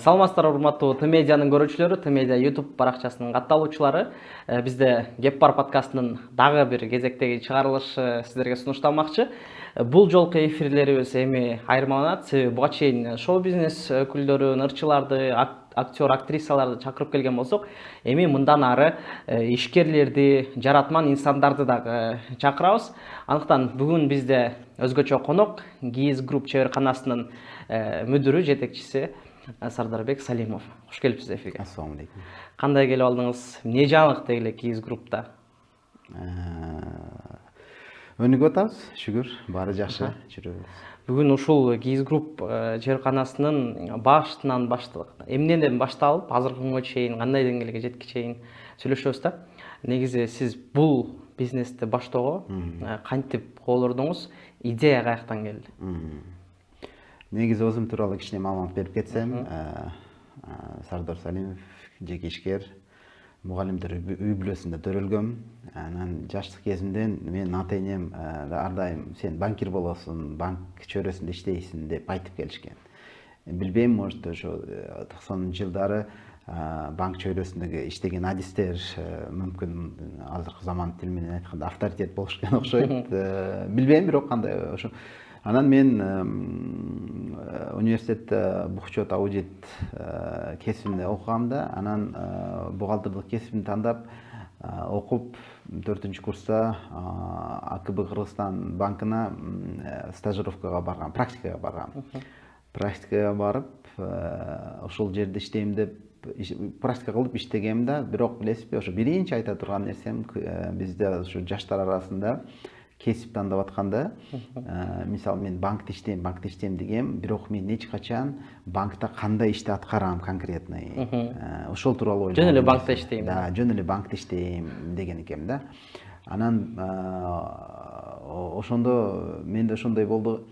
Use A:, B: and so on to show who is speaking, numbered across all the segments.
A: Саламатсыздар урматтуу Т-медианын көрүүчүлөрү, Т-медиа YouTube баракчасынын катталуучулары. Бизде Кеп бар подкастынын дагы бир кезектеги чыгарылышы сиздерге сунушталмакчы. Бул жолку эфирлерибиз эми айырмаланат, себеби буга чейин шоу-бизнес өкүлдөрүн, ырчыларды, актер, актрисаларды чакырып келген болсок, эми мындан ары ишкерлерди, жаратман инсандарды дагы чакырабыз. Андыктан бүгүн бизде өзгөчө конок Кииз Групп чеберканасынын мүдүрү, жетекчиси Сардарбек Салимов. Хош келипсиз эфирге.
B: Ассаламу алейкум.
A: Кандай келип алдыңыз? Эмне жаңылык дегиле Кииз Группта?
B: Өнүгүп атабыз, шүгүр, баары жакшы жүрөбүз.
A: Бүгүн ушул Кииз Групп чеберканасынын башынан баштадык. Эмнеден башталып, азыркы күнгө чейин кандай деңгээлге жеткенге чейин сүйлөшөбүз да. Негизи сиз бул бизнести баштоого кантип кол урдуңуз? Идея каяктан келди?
B: Негизи өзүм тууралуу кичине маалымат берип кетсем, Сардар Салимов жеке ишкер, мугалимдер үй бүлөсүндө төрөлгөм. Анан жаштык кезимден мен ата энем ар дайым сен банкир болосуң, банк чөйрөсүндө иштейсиң деп айтып келишкен. Билбейм, может, ошо 90 жылдары банк чөйрөсүндөгү иштеген адистер мүмкүн азыркы заман тили менен айтканда авторитет болушкан окшойт. Билбейм, бирок кандай ошо. Анан мен университетте бухучет аудит кесибинде окугамда, анан бухгалтердик кесибин тандап окуп 4-курста АКБ Кыргызстан банкына стажировкага баргам, практикага баргам. Практикага барып, ошол жерде иштейм деп практика кылып иштегемде, бирок билесизби, ошо биринчи айта турган нерсем бизде ошо жаштар арасында кесип тандап атканда, мисалы мен банкта иштейм дегем, бирок мен эч качан банкта кандай ишти аткарам конкретный, ошол тууралуу ойлогом.
A: Жөн эле банкта иштейм.
B: Да, жөн эле банкта иштейм деген экем да. Анан ошондо менде ошондой болду.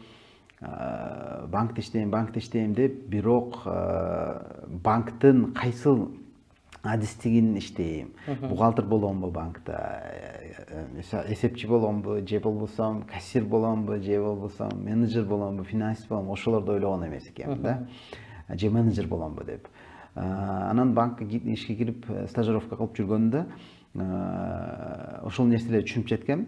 B: Банкта иштейм деп, бирок банктын кайсыл адистигин иштейм. Бухгалтер боломбу банкта, эсепчи боломбу, же болбосо кассир боломбу, же болбосо менеджер боломбу, финансист боломбу, ошолорду ойлогон эмес экенмин да. Же менеджер боломбу деп. Анан банкка ишке кирип стажировка кылып жүргөндө ошол нерселерди түшүнүп жеткем.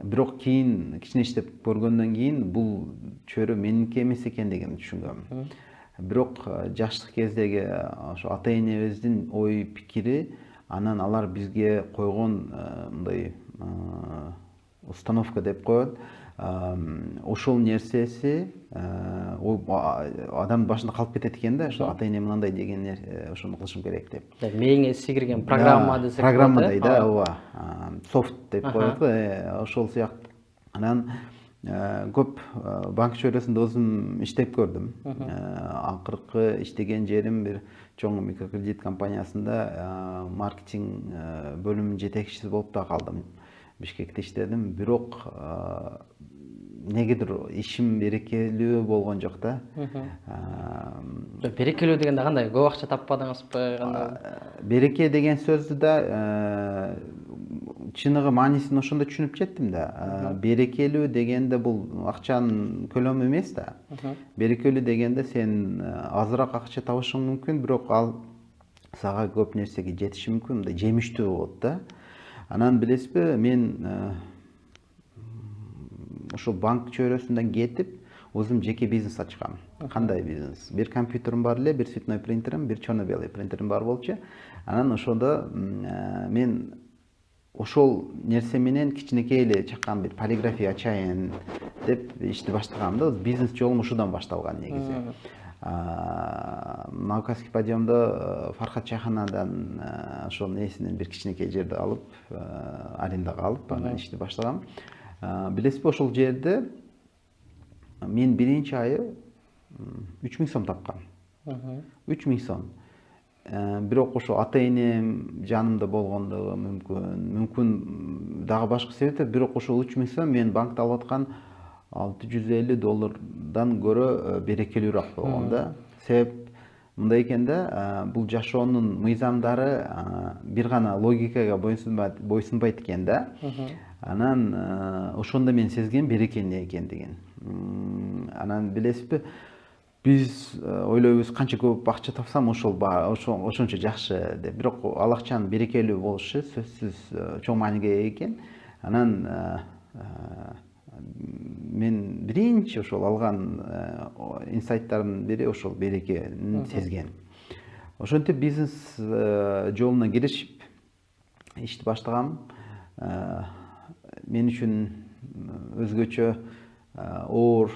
B: Бирок кийин кичине иштеп көргөндөн кийин бул чөйрө меники эмес экендигин түшүнгөм. Бирок жаштык кездеги ошо ата энебиздин ой пикири, анан алар бизге койгон мындай установка деп коет. Ошол нерсеси адам башында калып кетет экен да, ошо ата эне мындай деген ошону кылышым керек деп.
A: Мээңе сиңирген программа десек болот.
B: Программадай да, ооба. Софт деп коет го, ошол сыяктуу. Анан көп банк чөйрөсүндө өзүм иштеп көрдүм. Акыркы иштеген жерим бир чоң микрокредит компаниясында маркетинг бөлүмүнүн жетекчиси болуп да калдым. Бишкекте иштедим, бирок негедир ишим берекелүү болгон жок да.
A: Берекелүү дегенде кандай? Көп акча таппадыңызбы?
B: Береке деген сөздү да чыныгы маанисин ошондо түшүнүп жеттим да. Берекелүү дегенде бул акчанын көлөмү эмес да. Берекелүү дегенде сен азыраак акча табышың мүмкүн, бирок ал сага көп нерсеге жетиши мүмкүн, мындай жемиштүү болот да. Анан билесизби, мен ошол банк чөйрөсүндөн кетип, өзүм жеке бизнес ачкам. Кандай бизнес? Бир компьютерим бар эле, бир цветной принтерим, бир черно-белый принтерим бар болчу. Анан ошондо мен ошол нерсе менен кичинекей эле чакан бир полиграфия ачайын деп ишти баштагам да. Бизнес жолум ушудан башталган негизи. Наукаский подъемдо Фархат Чайханадан ошол несинен бир кичинекей жерди алып, арендага алып, анан ишти баштагам. Билесизби, ошол жерде мен биринчи айы 3000 сом тапкам. 3000 сом. Бирок ошо ата энем жанымда болгондугу мүмкүн дагы башка себептер, бирок ошол 3000 сом мен банкта алып аткан $650 көрө берекелүүрөөк болгон да. Себеп мындай экен да, бул жашоонун мыйзамдары бир гана логикага бойсунбайт экен да. Анан ошондо мен сезгем береке эмне экендигин. Анан билесизби, биз ойлойбуз канча көп акча тапсам ошончо жакшы деп. Бирок ал акчанын берекелүү болушу сөзсүз чоң мааниге ээ экен. Анан мен биринчи ошол алган инсайттардын бири ошол берекени сезген. Ошентип бизнес жолуна киришип ишти баштагам. Мен үчүн өзгөчө оор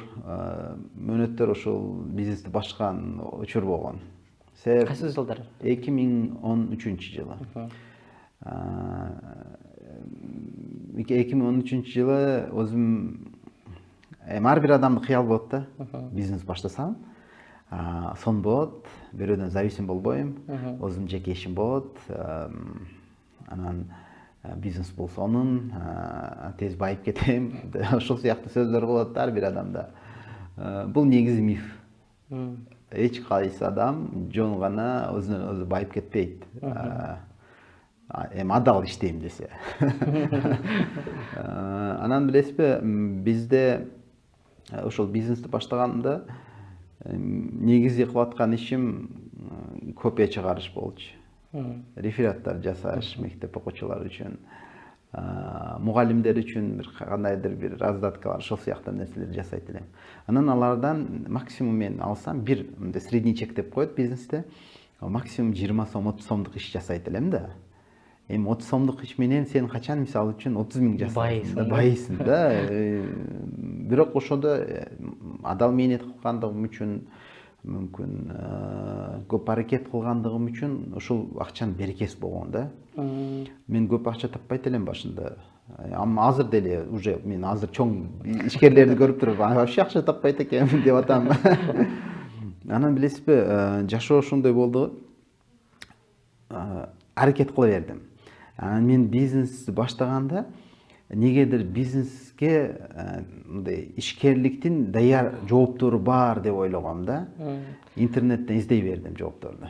B: мөөнөттөр ошол бизнести баштаган учур болгон.
A: Кайсы жылдар?
B: 2013-жылы. 2013-жылы өзүм ар бир адамдын кыялы болот да. Бизнес баштасам, сонбойт, бирөөдөн зависим болбойм, өзүм жеке ишим болот. Анан бизнес болсонун, тез байып кетем. Ошол сыяктуу сөздөр болот ар бир адамда. Бул негизи миф. Эч кайсы адам жөн гана өзүнөн өзү байып кетпейт. Эми адал иштейм десе. Анан билесизби, бизде ошол бизнести баштаганда негизи кылып аткан ишим копия чыгарыш болчу. Рефераттар жасаш мектеп окуучулары үчүн, мугалимдер үчүн бир кандайдыр бир раздаткалар, ошол сыяктуу нерселерди жасайт элем. Анан алардан максимум мен алсам, бир средний чек деп коет бизнесте, максимум 20 сом, 30 сомдук иш жасайт элем да. Эми 30 сомдук иш менен сен качан мисалы үчүн 30 миң жасайсың, байысың да. Бирок ошондо адал мээнет кылгандыгым үчүн, мүмкүн көп аракет кылгандыгым үчүн ошол акчанын берекеси болгон да. Мен көп акча таппайт элем башында. Ама азыр деле уже мен азыр чоң ишкерлерди көрүп туруп, вообще акча таппайт экенмин деп атам. Анан билесизби, жашоо ошондой болду. Аракет кыла бердим. Анан мен бизнес баштаганда негедир бизнеске мындай ишкерликтин даяр жооптору бар деп ойлогом да. Интернеттен издей бердим жоопторду.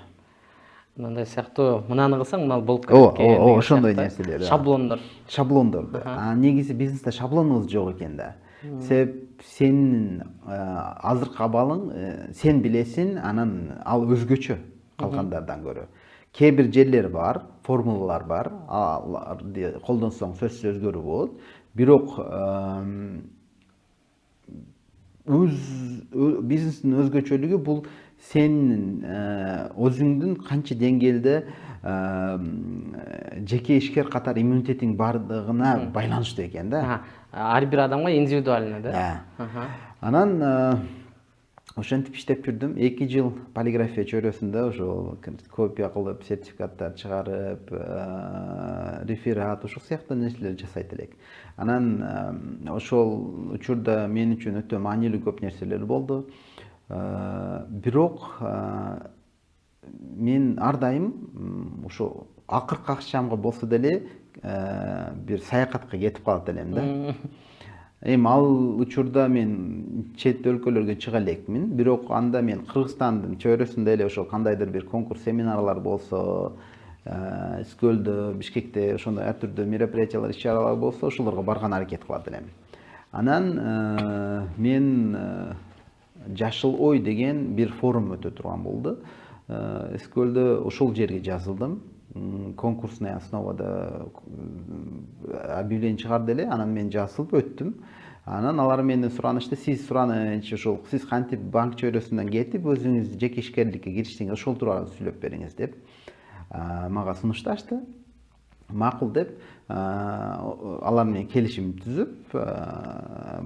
A: Мындай сыяктуу, мынаны кылсаң мына болуп кетет экен.
B: Ошондой нерселер.
A: Шаблондор.
B: Негизи бизнесте шаблонубуз жок экен да. Себеп сенин азыркы абалың сен билесиң, анан ал өзгөчө калгандардан көрө. Кээ бир жерлер бар, формулалар бар, аларды колдонсоң сөзсүз өзгөрүү болот. Бирок бизнестин өзгөчөлүгү бул сенин өзүңдүн канча деңгээлде жеке ишкер катар иммунитетиң бардыгына байланыштуу экен да.
A: Ар бир адамга индивидуально да.
B: Анан ошентип иштеп жүрдүм. 2 жыл полиграфия чөйрөсүндө ошол копия кылып, сертификаттар чыгарып, реферат, ошол сыяктуу нерселер жасайт элек. Анан ошол учурда мен үчүн өтө маанилүү көп нерселер болду. Бирок мен ар дайым ошо акыркы акчамга болсо деле бир саякатка кетип калат элем да. Эми ал учурда мен чет өлкөлөргө чыга элекмин. Бирок анда мен Кыргызстандын чөйрөсүндө эле ошол кандайдыр бир конкурс, семинарлар болсо, Скөлдө, Бишкекте ошондой ар түрдүү мероприятиялар, иш-чаралар болсо, ошолорго барган аракет кылат элем. Анан мен Жашыл ой деген бир форум өтө турган болду. Скөлдө ошол жерге жазылдым. Конкурсный основада объявление чыгарды эле, анан мен жазылып өттүм. Анан алар менден суранышты, сиз ошол сиз кантип банк чөйрөсүнөн кетип өзүңүз жеке ишкерликке кириштиңиз, ошол тууралуу сүйлөп бериңиз деп мага сунушташты. Макул деп алар менен келишим түзүп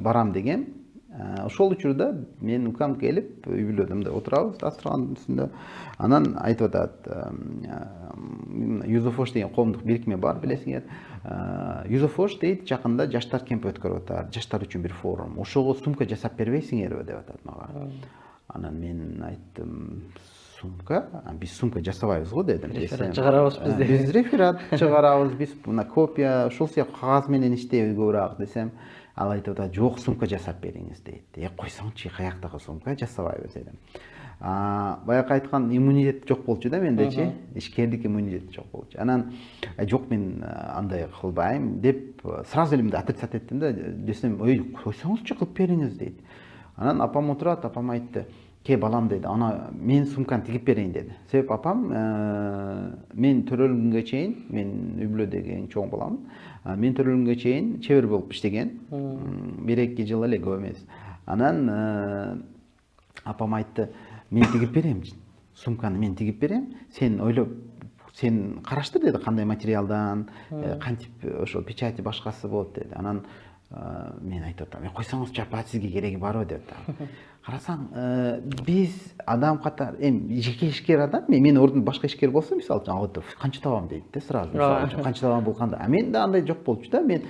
B: барам деген. Ошол учурда мен укам келип үй бүлөдө мындай отурабыз дастрандын үстүндө. Анан айтып атат, Юзофош деген коомдук бирикме бар, билесиңер. Юзофош дейт, жакында жаштар кемп өткөрүп атат, жаштар үчүн бир форум. Ошого сумка жасап бербейсиңерби деп атат мага. Анан мен айттым, сумка? Биз сумка жасабайбыз го дедим.
A: Реферат чыгарабыз бизде.
B: Биз реферат чыгарабыз, биз мына копия, ошол сыяктуу кагаз менен иштейбиз көбүрөөк десем. Ал айтып атат, жок, сумка жасап бериңиз дейт. Койсоңчу, каяктагы сумка, жасабайбыз дедим. Баягы айткан иммунитет жок болчу да мендечи, ишкерлик иммунитет жок болчу. Анан жок, мен андай кылбайм деп сразу эле мындай отрицать эттим да, десем, ой, койсоңузчу, кылып бериңиз дейт. Анан апам отурат, апам айтты, ке балам деди, ана мен сумканы тигип берейин деди. Себеп апам мен төрөлгөнгө чейин, мен үй бүлөдөгү эң чоң баламын. Мен төрөлгөнгө чейин чебер болуп иштеген. 1-2 жыл эле, көп эмес. Анан апам айтты, мен тигип берем, сумканы мен тигип берем. Сен ойлоп, сен караштыр деди, кандай материалдан, кантип ошол печати башкасы болот деди. Анан мен айтып атам, койсоңузчу апа, сизге кереги барбы деп атам. Карасаң, биз адам катары, эми жеке ишкер адам, мен ордунда башка ишкер болсо, мисалы үчүн, канча табам дейт да сразу, мисалы үчүн, канча табам болгондо. Мен да андай жок болчу да, мен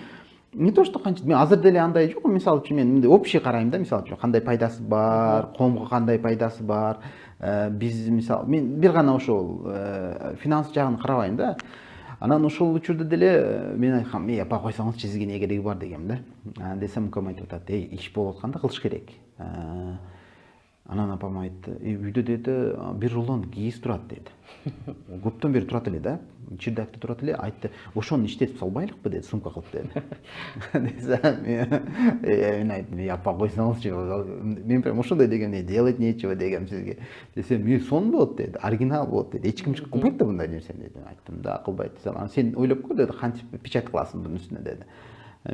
B: не то что канча, мен азыр деле андай жок, мисалы үчүн мен мындай общий карайм да, мисалы үчүн, кандай пайдасы бар, коомго кандай пайдасы бар. Биз мисалы, мен бир гана ошол финанс жагын карабайм да. Анан ошол учурда деле мен айткам, апа, койсоңузчу, сизге эмне кереги бар дегем да. Десем, укам айтып атат, иш болуп атканда кылыш керек. Анан апам айтты, үйдө деди, бир рулон кийиз турат деди. Көптөн бери турат эле да, Чирдакта турат эле, айтты, ошону иштетип салбайлыкпы деди, сумка кылып деди. Десем, мен айттым, апа, койсоңузчу, мен прям ошондой дегем, делать нечего дегем сизге. Десем, сонун болот деди, оригинал болот деди, эч ким кылбайт да мындай нерсени деди. Айттым, да, кылбайт десем, анан сен ойлоп көр деди, кантип печать кыласың бунун үстүнө деди.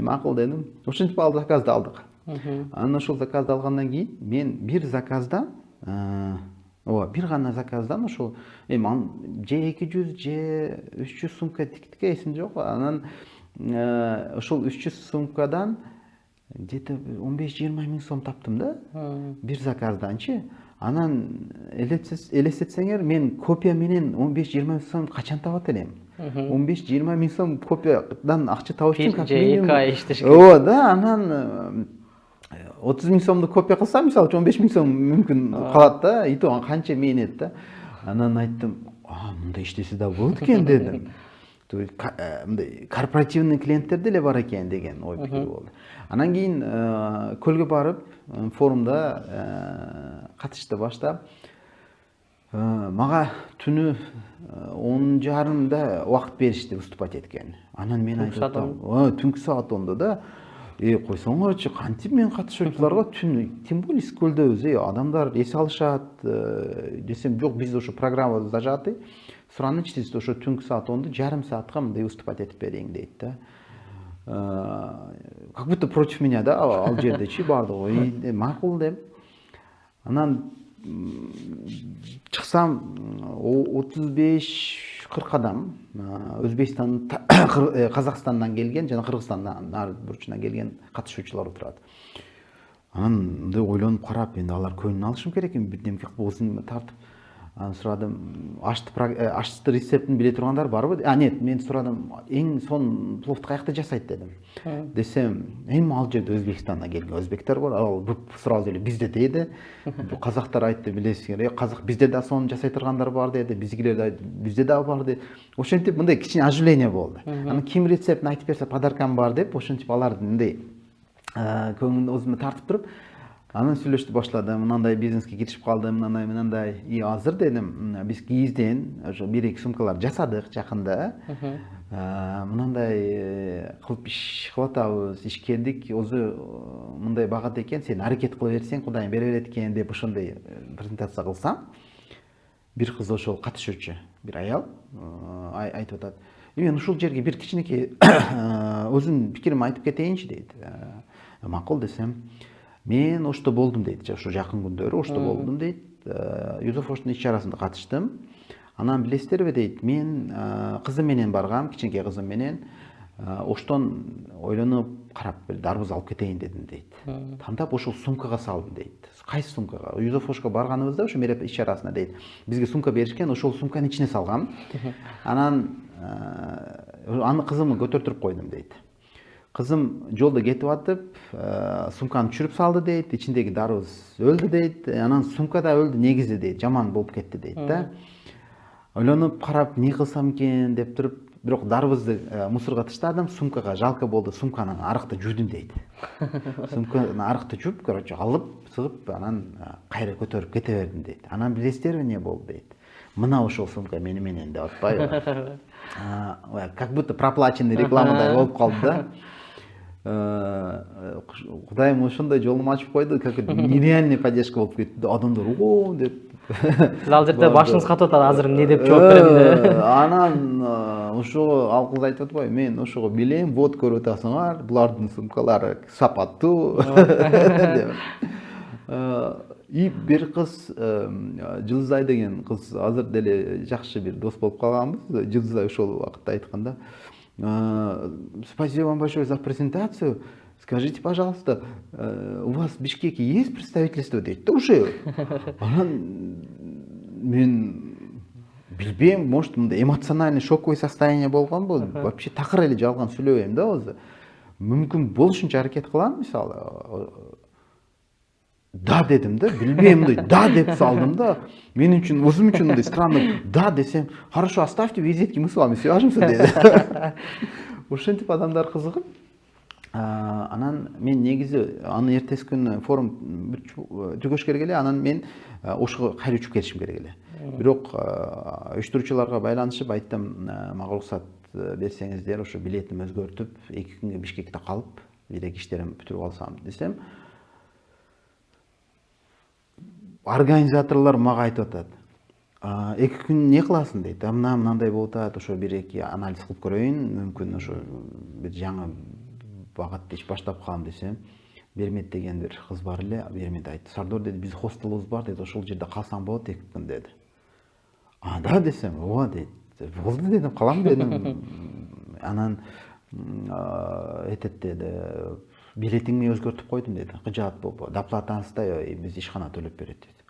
B: Макул дедим. Ошентип ал заказды алдык. Анан ошол заказды алгандан кийин мен бир заказдан, бир гана заказдан ошол эми же 200 же 300 сумка тиктикке эсим жок. Анан ошол 300 сумкадан где-то 15-20 миң сом таптым да. Бир заказданчы. Анан элестетсеңер, мен копия менен 15-20 миң сом качан табат элем? 15-20 миң сом копиядан акча табыш үчүн как минимум 2 ай иштеш керек. Да, анан 30 миң сомду копия кылсам, мисалы 15 миң сом мүмкүн калат да, и то канча мээнет да. Анан айттым, мындай иштесе да болот экен дедим. Мындай корпоративный клиенттер деле бар экен деген ой пикир болду. Анан кийин көлгө барып, форумда катышты баштап, мага түнү 10:30 убакыт беришти выступать эткени. Анан мен айттым, түнкү саат 10:00 да. Койсоңорчу, кантип мен катышуучуларга түн, тем более көлдөбүз, адамдар эс алышат десем, жок, биз ошо программа зажаты. Суранычы сиз ошо түнкү саат 10:00 жарым саатка мындай выступать этип бериң дейт да. Как будто против меня да, ал жердечи бардыгы. Макул деп. Анан чыксам 35-40 адам, Өзбекстан, Казакстандан келген жана Кыргызстандан ар бурчунан келген катышуучулар отурат. Анан мындай ойлонуп карап, энди алар көңүлүн алышым керек, бирдемке болсун тартып. Анан сурадым, ашты рецептин биле тургандар барбы? Нет, мен сурадым, эң сонун пловду каякта жасайт дедим. Десем, эми ал жерде Өзбекстандан келген өзбектер бар, ал сразу эле бизде деди. Казактар айтты, билесиңер, казак бизде да сонун жасай тургандар бар деди, биздикилер да бизде да бар деди. Ошентип мындай кичине оживление болду. Анан ким рецептин айтып берсе, подаркам бар деп, ошентип аларды мындай көңүлүн өзүмө тартып туруп, анан сүйлөштү башладым, мындай бизнеске киришип калдым, мындай, азыр дедим, биз кийизден ошо 1-2 сумкалар жасадык жакында. Мындай кылып иш кылып атабыз, ишкердик өзү мындай багат экен, сен аракет кыла берсең, Кудайым бере берет экен деп ошондой презентация кылсам, бир кыз ошол катышуучу, бир аял айтып атат. Мен ушул жерге бир кичинекей өзүмдүн пикиримди айтып кетейинчи дейт. Макул десем, мен ошто болдум дейт, ошо жакын күндөрү ошто болдум дейт. Юзефовдун иш-чарасына катыштым. Анан билесиздерби дейт, мен кызым менен баргам, кичинекей кызым менен, оштон ойлонуп карап, дарбыз алып кетейин дедим дейт. Тандап ошол сумкага салдым дейт. Кайсы сумкага? Юзефовго барганыбызда ошо мереп иш-чарасына дейт. Бизге сумка беришкен, ошол сумканын ичине салгам. Анан аны кызымды көтөртүрүп койдум дейт. Кызым жолдо кетип атып, сумканы түшүрүп салды дейт, ичиндеги дарбыз өлдү дейт. Анан сумка да өлдү негизи дейт, жаман болуп кетти дейт да. Ойлонуп карап, не кылсам экен деп туруп, бирок дарбызды мусорго таштадым, сумкага жалко болду, сумканы арыкты жудум дейт. Сумканы арыкты жуп, короче, алып, сыгып, анан кайра көтөрүп кете бердим дейт. Анан билесиздерби эмне болду дейт. Мына ошол сумка менен деп атпайбы. Как будто проплаченный рекламадай болуп калды да. Кудайым ошондой жолун ачып койду, как нереальный поддержка болуп кетти. Адамдар о деп.
A: Сиз ал жерде башыңыз катып атат, азыр эмне деп жооп берем деп.
B: Анан ошого ал кыз айтып атпайбы, мен ошого билем, вот көрүп атасыңар, булардын сумкалары сапаттуу деп. И бир кыз, Жылдызай деген кыз, азыр деле жакшы бир дос болуп калганбыз. Жылдызай ошол убакытта айтканда, спасибо вам большое за презентацию. Скажите, пожалуйста, у вас в Бишкеке есть представительство дейт да уже? Анан мен билбейм, может, мындай эмоциональный шоковый состояние болгонбу. Вообще такыр эле жалган сүйлөбөйм да өзү. Мүмкүн болушунча аракет кылам, мисалы. Да дедим да, билбейм, мындай да деп салдым да. Мен үчүн, өзүм үчүн мындай странно, да десем, хорошо, оставьте визитки, мы с вами свяжемся деди. Ошентип адамдар кызыгып. Анан мен негизи аны эртеси күнү форум түгөшкө эле, анан мен ошого кайра учуп кетишим керек эле. Бирок уюштуруучуларга байланышып айттым, мага уруксат берсеңиздер, ошо билетимди өзгөртүп, 2 күнгө Бишкекте калып, бирек иштеримди бүтүрүп алсам десем, организаторлор мага айтып атат. 2 күн не кыласың дейт. Мындай болуп атат, ошо 1-2 анализ кылып көрөйүн, мүмкүн ошо бир жаңы багат иш баштап калам десем, Бермет деген бир кыз бар эле, Бермет айтты. Сардор деди, биз хостелубуз бар деди, ошол жерде калсаң болот 2 күн деди. Да десем, ооба дейт. Болду дедим, калам дедим. Анан деди, билетиңди өзгөртүп койдум деди. Кыжаат болбо. Доплатаңызды биз ишкана төлөп берет деди.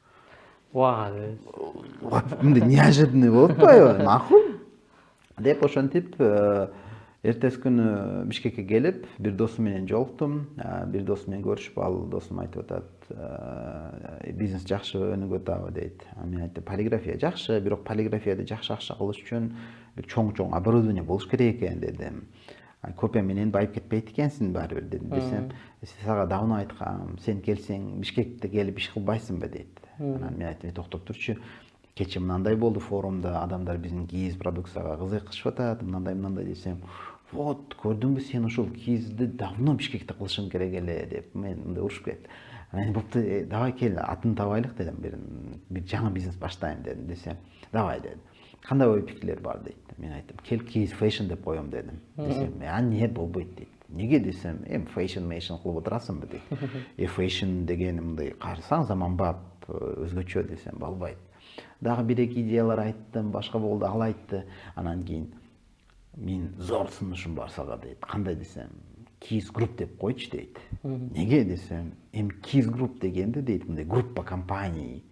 B: Мындай неожиданный болуп атпайбы? Макул деп ошентип эртеси күнү Бишкекке келип, бир досум менен жолуктум. Бир досум менен көрүшүп, ал досум айтып атат, бизнес жакшы өнүгүп атабы дейт. Мен айттым, полиграфия жакшы, бирок полиграфияда жакшы акча кылыш үчүн бир чоң оборудование болуш керек экен дедим. Копия менен байып кетпейт экенсиң баары бир дедим. Десем, сага давно айткам, сен келсең Бишкекте келип иш кылбайсыңбы дейт. Анан мен айттым, токтоп турчу. Кече мынандай болду форумда, адамдар биздин кийиз продукцияга кызыкышып атат, мындай десем, вот көрдүңбү, сен ошол кийизди давно Бишкекте кылышың керек эле деп мен мындай урушуп кетти. Анан болупту, давай кел, атын табайлык дедим, бир жаңы бизнес баштайм дедим. Десем, давай деди. Кандай ой пикирлер бар дейт. Мен айттым, кел кийиз фэшн деп коем дедим. Десем, не болбойт дейт. Неге десем, фэшн кылып отурасыңбы дейт. Фэшн деген мындай карасаң заманбап, өзгөчө десем, болбойт. Дагы 1-2 идеялар айттым, башка болду, ал айтты. Анан кийин мен зор сунушум бар сага дейт. Кандай десем, кийиз групп деп койчу дейт. Неге десем, кийиз групп дегенде дейт, мындай группа компаний,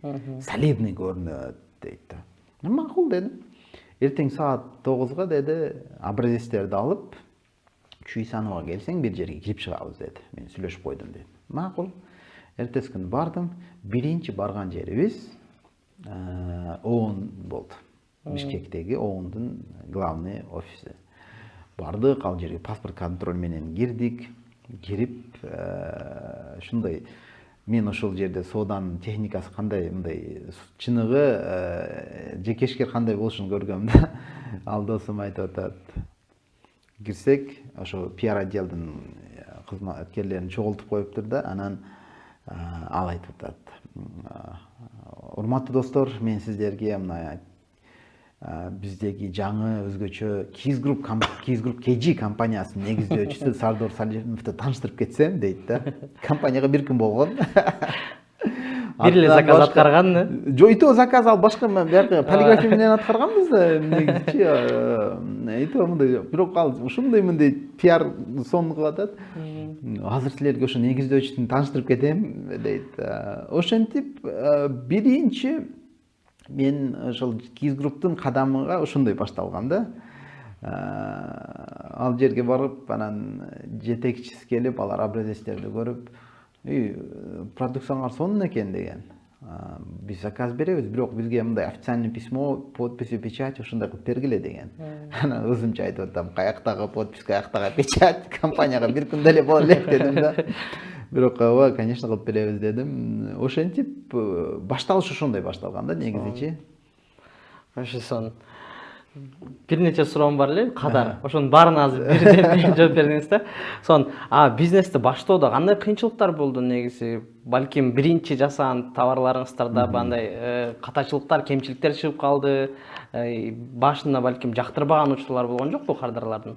B: солидный көрүнөт дейт. Макул дедим. Эртең саат 9-га деди, образецтерди алып, Чуйсановго келсең бир жерге кирип чыгабыз деди. Мен сүйлөшүп койдум деди. Макул. Эртеси күнү бардым. Биринчи барган жерибиз ООН болду. Бишкектеги ООНдун главный офиси. Бардык, ал жерге паспорт контроль менен кирдик. Кирип, ушундай мен ошол жерде сооданын техникасы кандай, мындай чыныгы жекешкер кандай болушун көргөм да. Ал досум айтып атат. Кирсек, ошо пиар отделдин кызматкерлерин чогултуп коюптур да, анан ал айтып атат. Урматтуу достор, мен сиздерге мына биздеги жаңы өзгөчө Кийиз групп KG компаниясынын негиздөөчүсү Сардор Салимовду тааныштырып кетсем дейт да. Компанияга 1 күн болгон.
A: Бир эле заказ аткарган.
B: Жойто заказ ал башка баягы полиграфия менен аткарганбыз да негизичи. Айтып мындай, бирок ал ушундай мындай пиар сон кылып атат. Азыр силерге ошо негиздөөчүсүн тааныштырып кетем дейт. Ошентип биринчи мен ошол Кийиз групптун кадамыга ошондой башталган да. Ал жерге барып, анан жетекчиси келип, алар образецтерди көрүп, продукцияңар сонун экен деген. биз заказ беребиз, бирок бизге мындай официальный письмо, подпись, печать ушундай кылып бергиле деген. Анан өзүмчө айтып атам, каяктагы подпись, каяктагы печать, компанияга бир күндө эле боло элек дедим да. Бирок ооба, конечно, кылып беребиз дедим. Ошентип башталыш ошондой башталган да негизичи.
A: Ошосон бир нече суроом бар эле, кадар. Ошонун баарына азыр бирден жооп бердиңиз да. Бизнести баштоодо кандай кыйынчылыктар болду негизи? Балким биринчи жасаган товарларыңыздарда бандай катачылыктар, кемчиликтер чыгып калды. Башында балким жактырбаган учурлар болгон жокпу кардарлардын?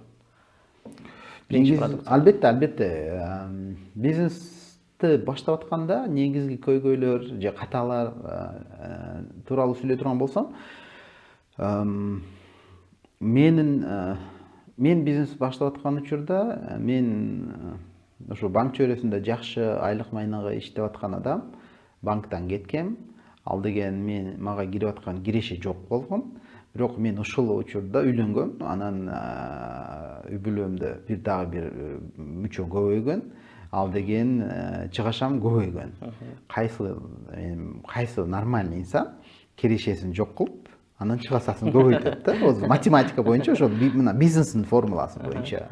B: Албетте. Бизнести баштап атканда негизги көйгөйлөр же каталар тууралуу сүйлөй турган болсом, мен бизнес баштап аткан учурда мен ошо банк чөйрөсүндө жакшы айлык майнага иштеп аткан адам, банктан кеткем. Ал деген мага кирип аткан киреши жок болгон. Бирок мен ушул учурда үйлөнгөм. Анан үй бүлөмдө дагы бир мүчө көбөйгөн. Ал деген чыгашам көбөйгөн. Кайсы нормальный инсан кирешесин жок кылып, анан чыгасасын көбөйтөт да. Математика боюнча ошо бизнестин формуласы боюнча.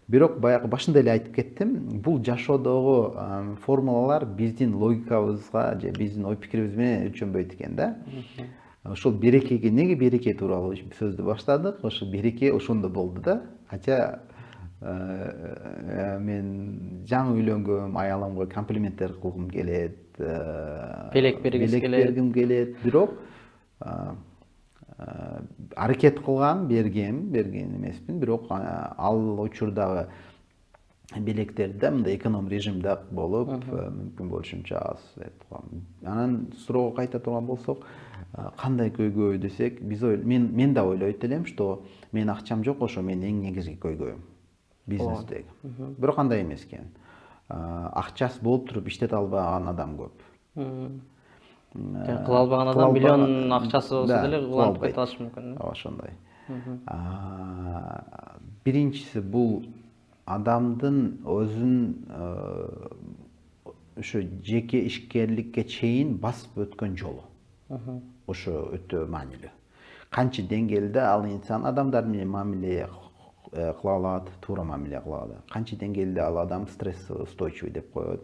B: Бирок баягы башында эле айтып кеттим, бул жашоодогу формулалар биздин логикабызга же биздин ой пикирибиз менен өлчөнбөйт экен да. Ошол берекеге, неге береке тууралуу сөздү баштадык? Ошо береке ошондо болду да. Ача мен жаңы үйлөнгөм, аялымга комплименттер кылгым келет,
A: белек бергим
B: келет, бирок аракет кылгам, берген эмеспин, бирок ал учурдагы белектерди мындай эконом режимде болуп, мүмкүн болушунча аз этип коем. Анан суроого кайта турган болсок, кандай көйгөй десек, мен да ойлойт элем, что мен акчам жок, ошо менин эң негизги көйгөйүм бизнестеги. Бирок андай эмес экен. Акчасы болуп туруп иштете албаган адам көп.
A: Кыла албаган адам миллион акчасы болсо деле улантып кете алышы мүмкүн.
B: Ошондой. Биринчиси бул адамдын өзүн ошо жеке ишкерликке чейин басып өткөн жолу. Ошо өтө маанилүү. Канча деңгээлде ал инсан адамдар менен мамиле кыла алат, туура мамиле кыла алат. Канча деңгээлде ал адам стрессоустойчивый деп коет,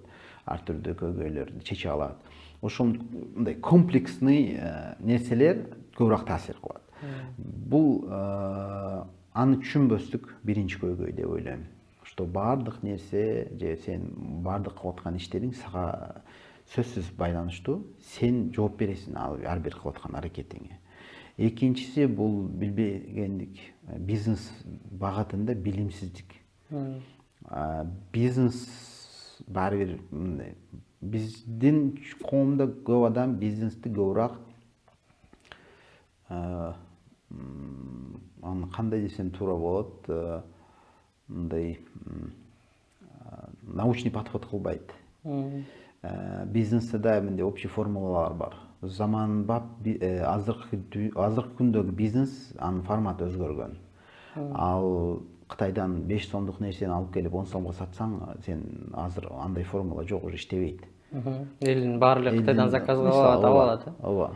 B: ар түрдүү көйгөйлөрдү чече алат. Ошондой комплексный нерселер көбүрөөк таасир кылат. Бул аны түшүнбөстүк биринчи көйгөй деп ойлойм. Что бардык нерсе же сен бардык кылып аткан иштериң сага сөзсүз байланыштуу, сен жооп бересиң ар бир кылып аткан аракетиңе. Экинчиси бул билбегендик, бизнес багытында билимсиздик. Бизнес баары бир биздин коомдо көп адам бизнести көбүрөөк аны кандай десем туура болот, мындай научный подход кылбайт. Бизнесте да мындай общий формулалар бар. Заманбап азыркы күндөгү бизнес анын форматы өзгөргөн. Ал Кытайдан 5 сомдук нерсени алып келип 10 сомго сатсаң, сен азыр андай формула жок, уже иштебейт.
A: Элдин баары эле Кытайдан заказ кылып алат.
B: Ооба.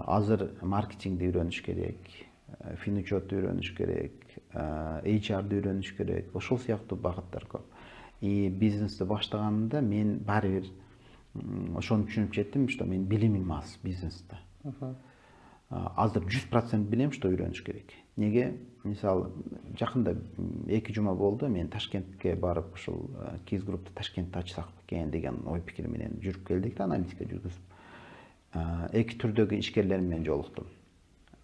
B: Азыр маркетингди үйрөнүш керек, финучетти үйрөнүш керек, HR-ды үйрөнүш керек. Ошол сыяктуу багыттар көп. Бизнести баштаганымда мен баары бир ошону түшүнүп жеттим, что мен билимим аз бизнесте. Азыр 100% билем, что үйрөнүш керек. Неге? Мисалы, жакында 2 жума болду, мен Ташкентке барып, ушул Kiz Group'ты Ташкентте ачсак экен деген ой пикир менен жүрүп келдик да, аналитика жүргүзүп. 2 түрдөгү ишкерлер менен жолуктум.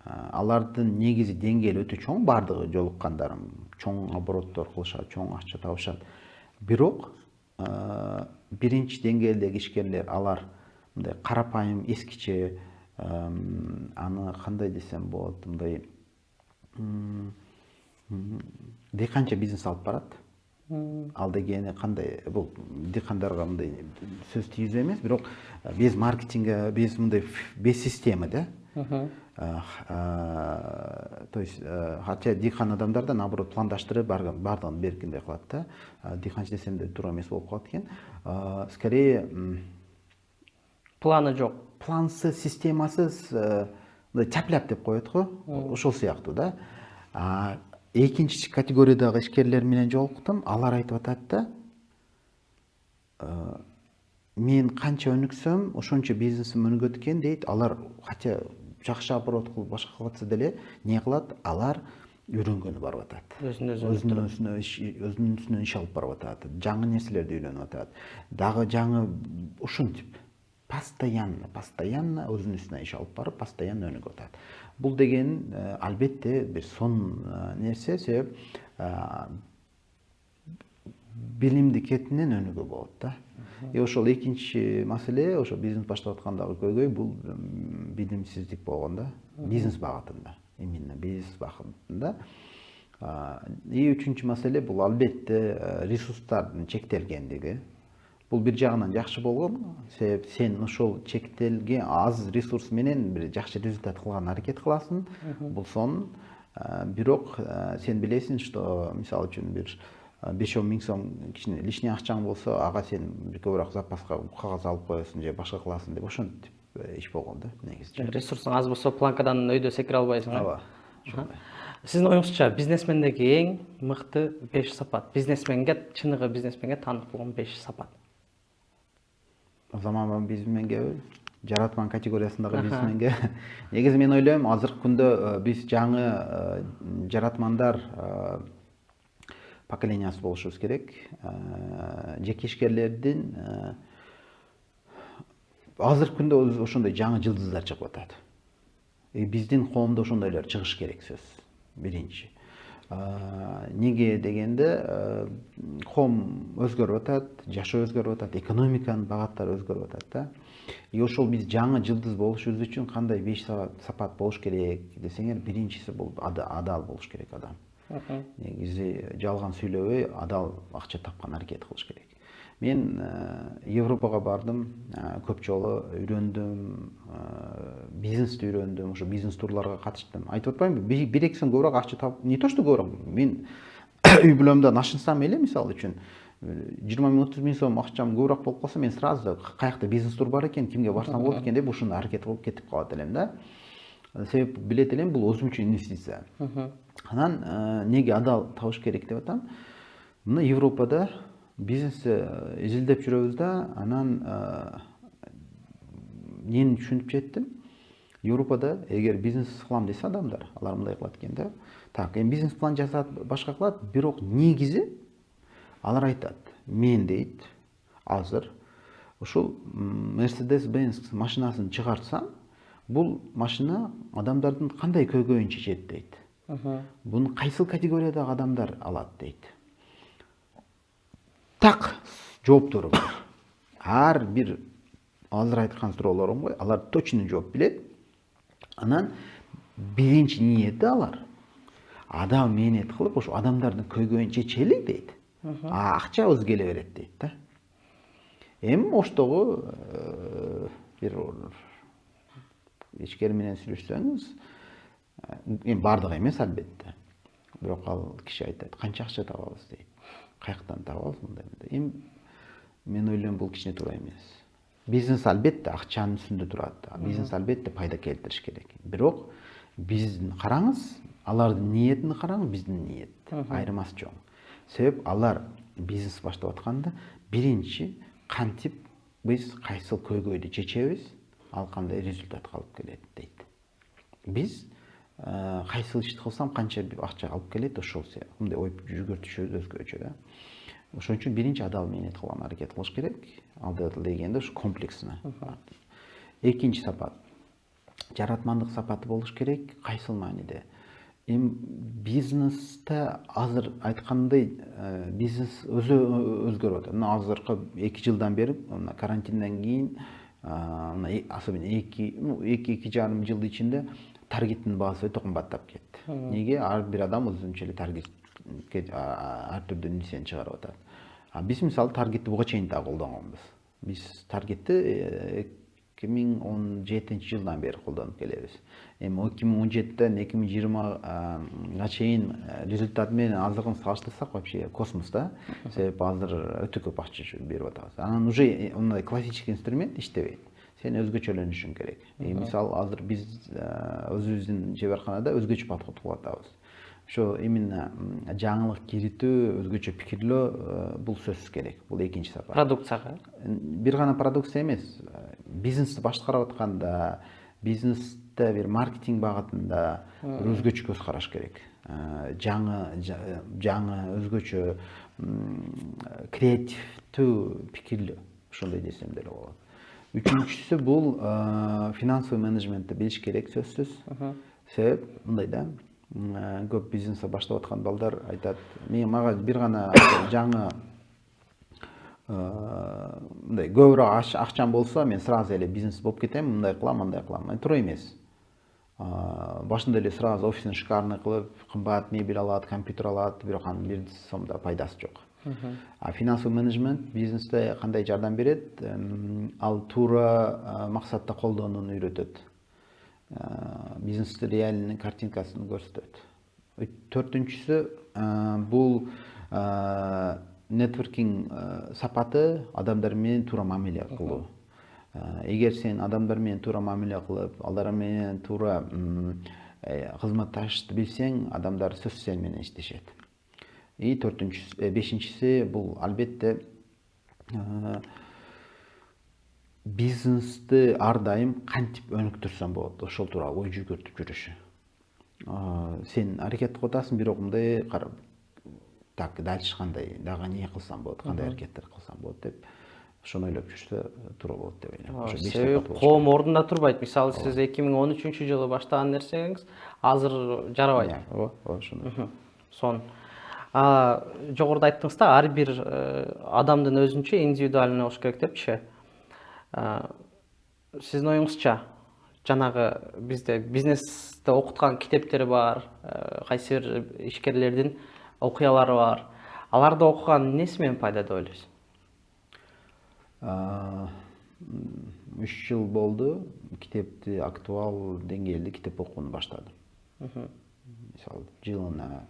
B: Алардын негизи деңгээли өтө чоң, бардыгы жолуккандарым чоң обороттор кылышат, чоң акча табышат. Бирок биринчи деңгээлдеги ишкерлер, алар мындай карапайым, эскиче, аны кандай десем болот, мындай дыйканча бизнес алып барат. Ал дегени кандай, бул дыйкандарга мындай сөз тийгизүү эмес, бирок без маркетинга, без мындай, без системы да. То есть, хотя дыйкан адамдар да наоборот пландаштырып бардыгын беркиндей кылат да. Дыйканчы десем де туура эмес болуп калат экен. Скорее
A: планы жок.
B: Плансыз, системасыз, мындай чапляп деп коет го, ошол сыяктуу да. Экинчи категориядагы ишкерлер менен жолуктум. Алар айтып атат да, мен канча өнүксөм, ошончо бизнесим өнүгөт экен дейт. Алар хотя жакшы оборот кылып башка кылып атса деле, не кылат? Алар үйрөнгөнү барып атат. Өзүнүн үстүнөн иш алып барып атат. Жаңы нерселерди үйрөнүп атат. Дагы жаңы ушинтип постоянно өзүнүн үстүнө иш алып барып, постоянно өнүгүп атат. Бул деген албетте бир сон нерсе, себеп билимди кетинен өнүгүү болот да. Ошол экинчи маселе, ошо бизнес баштап аткандагы көйгөй бул билимсиздик болгон да, бизнес багытында, именно бизнес багытында. Үчүнчү маселе бул албетте ресурстардын чектелгендиги. Бул бир жагынан жакшы болгон, себеп сен ошол чектелген аз ресурс менен бир жакшы результат кылган аракет кыласың. Бул сон, бирок сен билесиң, что мисалы үчүн бир 5-10 миң сом кичине лишний акчаң болсо, ага сен көбүрөөк запаска кагаз алып коесуң же башка кыласың деп ошентип иш болгон да негизи.
A: Ресурсуң аз болсо планкадан өйдө секире албайсың.
B: Ооба.
A: Сиздин оюңузча бизнесмендеги эң мыкты 5 сапат, бизнесменге, чыныгы бизнесменге таанык болгон 5 сапат.
B: Заманбап бизнесменге, жаратман категориясындагы бизнесменге. Негизи мен ойлойм, азыркы күндө биз жаңы жаратмандар поколениясы болушубуз керек. Жеке ишкерлердин азыркы күндө ошондой жаңы жылдыздар чыгып атат. Биздин коомдо ошондойлор чыгыш керек сөз. Биринчи. Неге дегенде, коом өзгөрүп атат, жашоо өзгөрүп атат, экономиканын багаттары өзгөрүп атат да. Ошол биз жаңы жылдыз болушубуз үчүн кандай 5 сапат болуш керек десеңер, биринчиси бул адал болуш керек адам. Негизи жалган сүйлөбөй, адал акча тапкан аракет кылыш керек. Мен Европага бардым, көп жолу үйрөндүм, бизнести үйрөндүм, ошо бизнес турларга катыштым. Айтып атпаймынбы, 1-2 сом көбүрөөк акча тап, не то что көбүрөөк. Мен үй бүлөмдөн ашынсам эле, мисалы үчүн 20-30 миң сом акчам көбүрөөк болуп калса, мен сразу каякта бизнес тур бар экен, кимге барсам болот экен деп ушуну аракет кылып кетип калат элем да. Себеп билет элем, бул өзүмчө инвестиция. Анан неге адал табыш керек деп атам? Мына Европада бизнести изилдеп жүрөбүз да, анан нени түшүнүп жеттим? Европада эгер бизнес кылам десе адамдар, алар мындай кылат экен да. Так, эми бизнес план жасап, башка кылат, бирок негизи алар айтат, мен дейт, азыр ушул Mercedes-Benz машинасын чыгартсам, бул машина адамдардын кандай көйгөйүн чечет дейт. Буну кайсыл категориядагы адамдар алат дейт. Так, жооптору бар. Ар бир азыр айткан суроолорум ғой, алар точно жооп билет. Анан биринчи ниети алар адам мээнет кылып, ошо адамдардын көйгөйүн чечели дейт. Акча өзү келе берет дейт да. Эми оштогу бир ишкер менен сүйлөшсөңүз, эми бардыгы эмес албетте. Бирок ал киши айтат, канча акча табабыз дейт. Каяктан табабыз мындай. Эми мен ойлойм, бул кичине туура эмес. Бизнес албетте акчанын үстүндө турат. Бизнес албетте пайда келтириш керек. Бирок биздин караңыз, алардын ниетин караңыз, биздин ниет айырмасы чоң. Себеп алар бизнес баштап атканда биринчи кантип биз кайсыл көйгөйдү чечебиз, ал кандай результат алып келет дейт. Биз кайсыл ишти кылсам канча акча алып келет, ошол мындай ой жүгүртүшүбүз өзгөчө да. Ошон үчүн биринчи адал мээнет кылган аракет кылыш керек. Алдыда дегенде ушу комплексине. Экинчи сапат жаратмандык сапаты болуш керек. Кайсыл мааниде? Эми бизнесте азыр айткандай бизнес өзү өзгөрүп атат. Мына азыркы 2 жылдан бери, мына карантинден кийин, особенно 2-2,5 жыл ичинде таргеттин баасы өтө кымбаттап кетти. Неге? Ар бир адам өзүнчө эле таргетке ар түрдүү нерсени чыгарып атат. Биз мисалы таргетти буга чейин да колдонгонбуз. Биз таргетти 2017 жылдан бери колдонуп келебиз. Эми 2017ден 2020га чейин результат менен азыркын салыштырсак вообще космос да. Себеп азыр өтө көп акча берип атабыз. Анан уже мындай классический инструмент иштебейт. сен өзгөчөлөнүшүң керек. Мисалы азыр биз өзүбүздүн жебарканада өзгөчө подход кылып атабыз. Ошо именно жаңылык киритүү, өзгөчө пикирлөө бул сөзсүз керек. Бул экинчи сапар.
A: Продукцияга.
B: Бир гана продукция эмес, бизнести башкарып атканда, бизнесте бир маркетинг багытында өзгөчө көз караш керек. Жаңы өзгөчө креативдүү пикирлөө, ошондой десем деле болот. Үчүнчүсү бул финансовый менеджментти билиш керек сөзсүз. Себеп мындай да, көп бизнести баштап аткан балдар айтат, мага бир гана жаңы мындай көбүрөөк акчам болсо, мен сразу эле бизнес болуп кетем, мындай кылам, андай кылам. Туура эмес. Башында эле сразу офисин шикарный кылып, кымбат мебель алат, компьютер алат, бирок анын бир сомдо пайдасы жок. Финансовый менеджмент бизнесте кандай жардам берет? Ал туура максатта колдонууну үйрөтөт. Бизнестин реальный картинкасын көрсөтөт. Төртүнчүсү бул нетворкинг сапаты, адамдар менен туура мамиле кылуу. Эгер сен адамдар менен туура мамиле кылып, алар менен туура кызматташты билсең, адамдар сөзсүз сен менен иштешет. Бешинчиси бул албетте бизнести ар дайым кантип өнүктүрсөң болот, ошол тууралуу ой жүгүртүп жүрүшү. Сен аракет кылып атасың, бирок мындай карап, так, дальше кандай, дагы эмне кылсам болот, кандай аракеттер кылсам болот деп ошону ойлоп жүрсө туура болот деп ойлойм.
A: Себеби коом ордунда турбайт. Мисалы сиз 2013-жылы баштаган нерсеңиз азыр жарабайт.
B: Ошондой.
A: Сон жогоруда айттыңыз да, ар бир адамдын өзүнчө индивидуальный болуш керек депчи. Сиздин оюңузча, жанагы бизде бизнесте окуткан китептер бар, кайсы бир ишкерлердин окуялары бар. Аларды окуган эмнеси менен пайда деп ойлойсуз?
B: 3 жыл болду, китепти актуал деңгээлде китеп окууну баштадым. Мисалы, жылына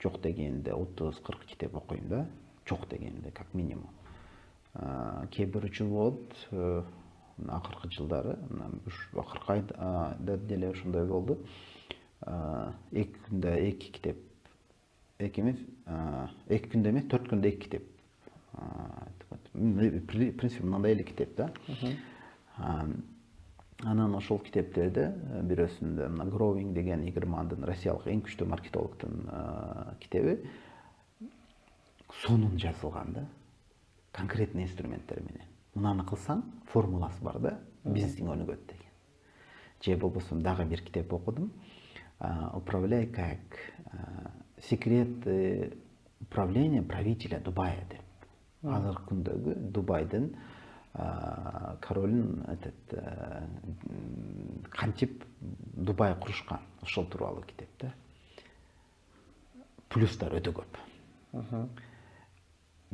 B: жок дегенде 30-40 китеп окуйм да, жок дегенде как минимум. Кээ бир жыл болот, акыркы жылдары, акыркы айда деле ошондой болду. 2 күндө 2 китеп, 2 күндө эмес, 4 күндө 2 китеп. Принцип мындай эле китеп да. Анан ошол китептерде бирөөсүндө Growing деген Игермандын, россиялык эң күчтүү маркетологдун китеби сонун жазылган да. Конкретный инструменттер менен. Мынаны кылсаң, формуласы бар да, бизнесиң өнүгөт деген. Же болбосо дагы бир китеп окудум. Управляй как секрет управления правителя Дубая деп. Азыркы күндөгү Дубайдын королун кантип Дубай курушкан, ошол тууралуу китеп да. Плюстар өтө көп.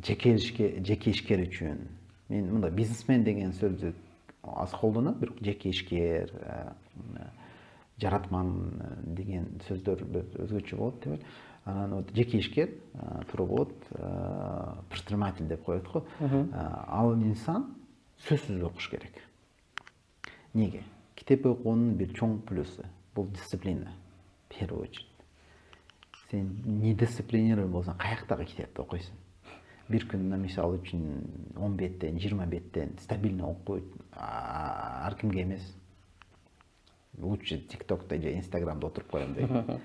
B: Жеке ишкер үчүн мен мындай бизнесмен деген сөздү аз колдонот, бирок жеке ишкер, жаратман деген сөздөр өзгөчө болот деп. Анан жеке ишкер туура болот, предприниматель деп коет го. Ал инсан сөзсүз окуш керек. Неге? Китеп окуунун бир чоң плюсу бул дисциплина. В первую очередь. Сен не дисциплинирован болсоң, каяктагы китепти окуйсуң? Бир күнүнө мисалы үчүн 10 беттен, 20 беттен стабильно окуйт ар кимге эмес. Лучше TikTok'та же Instagram'да отуруп коем дейт.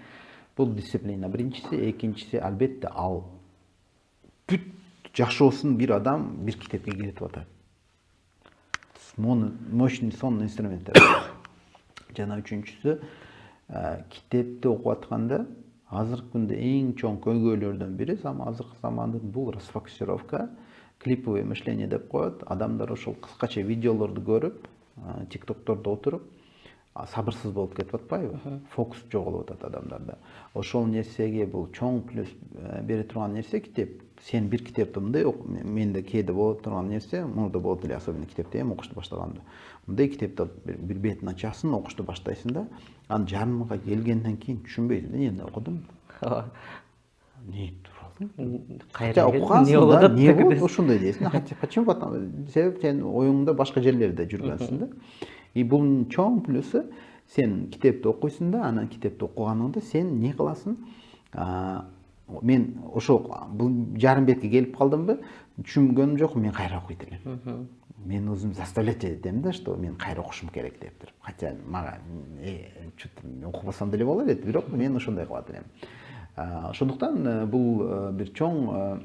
B: Бул дисциплина биринчиси, экинчиси албетте ал бүт жашоосун бир адам бир китепке киретип атат. Мощный сонный инструменттер. Жана үчүнчүсү, китепти окуп атканда азыркы күндө эң чоң көйгөйлөрдөн бири азыркы замандын бул расфокусировка, клиповое мышление деп коет. Адамдар ошол кыскача видеолорду көрүп, TikTok'тордо отуруп, сабырсыз болуп кетип атпайбы? Фокус жоголуп атат адамдарда. Ошол нерсеге бул чоң плюс бере турган нерсе китеп. Сен бир китепти мындай менде кээде боло турган нерсе, мурда болот эле, особенно китепти эми окушту баштаганда. Мындай китепти бир бетин ачасың, окушту баштайсың да, анан жарымга келгенден кийин түшүнбөйсүң, эмне окудум? Эмне тууралуу Хотя
A: эмне
B: окугансың
A: болуп
B: да,
A: атат
B: эмне
A: деп
B: болот
A: кетесиң.
B: ошондой дейсиң. Почему? Себеп сен оюңда башка жерлерде жүргөнсүң да. И бул чоң плюсу сен китепти окуйсуң да, анан китепти окуганыңда сен не кыласың? Мен ошо бул жарым бетке келип калдымбы, түшүнгөнүм жок, мен кайра окуйт элем. Мен өзүм заставлять этем да, что мен кайра окушум керек деп туруп. Хотя мага что-то окубасам деле болор эди, бирок мен ошондой кылат элем. Ошондуктан бул бир чоң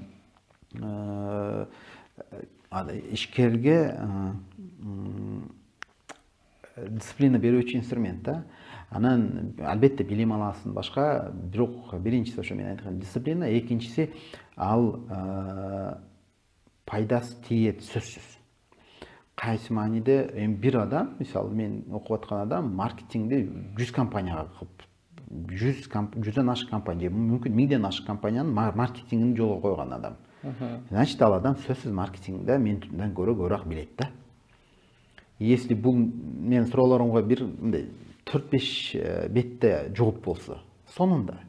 B: ишкерге дисциплина берүүчү инструмент да. Анан албетте билим аласың башка, бирок биринчиси ошо мен айткан дисциплина, экинчиси ал пайдасы тиет сөзсүз. Кайсы мааниде эми бир адам, мисалы мен окуп аткан адам маркетингди 100 компанияга кылып, 100дөн ашык компания, мүмкүн 1000ден ашык компаниянын маркетингин жолго койгон адам. Значит, ал адам сөзсүз маркетингде менден көрө көбүрөөк билет да. Если бул менин суроолоруңга бир мындай 4-5 бетте жооп болсо, сонунда.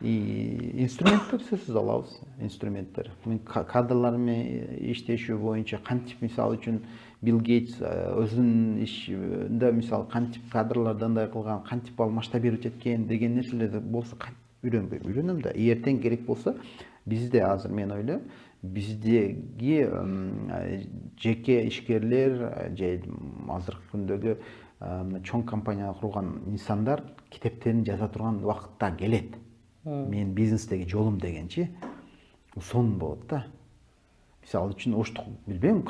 B: И инструменттер сөзсүз алабыз, инструменттер. Мен кадрлар менен иштешүү боюнча кантип, мисалы үчүн Билл Гейтс өзүнүн ишинде мисалы кантип кадрларды андай кылган, кантип ал масштабировать эткен деген нерселерди болсо үйрөнбөйм. Үйрөнөм да. Эртең керек болсо бизде азыр мен ойлойм, биздеги жеке ишкерлер же азыркы күндөгү чоң компания курган инсандар китептерин жаза турган убакытта келет. Мен бизнестеги жолум дегенчи сонун болот да. Мисалы үчүн оштук билбейм,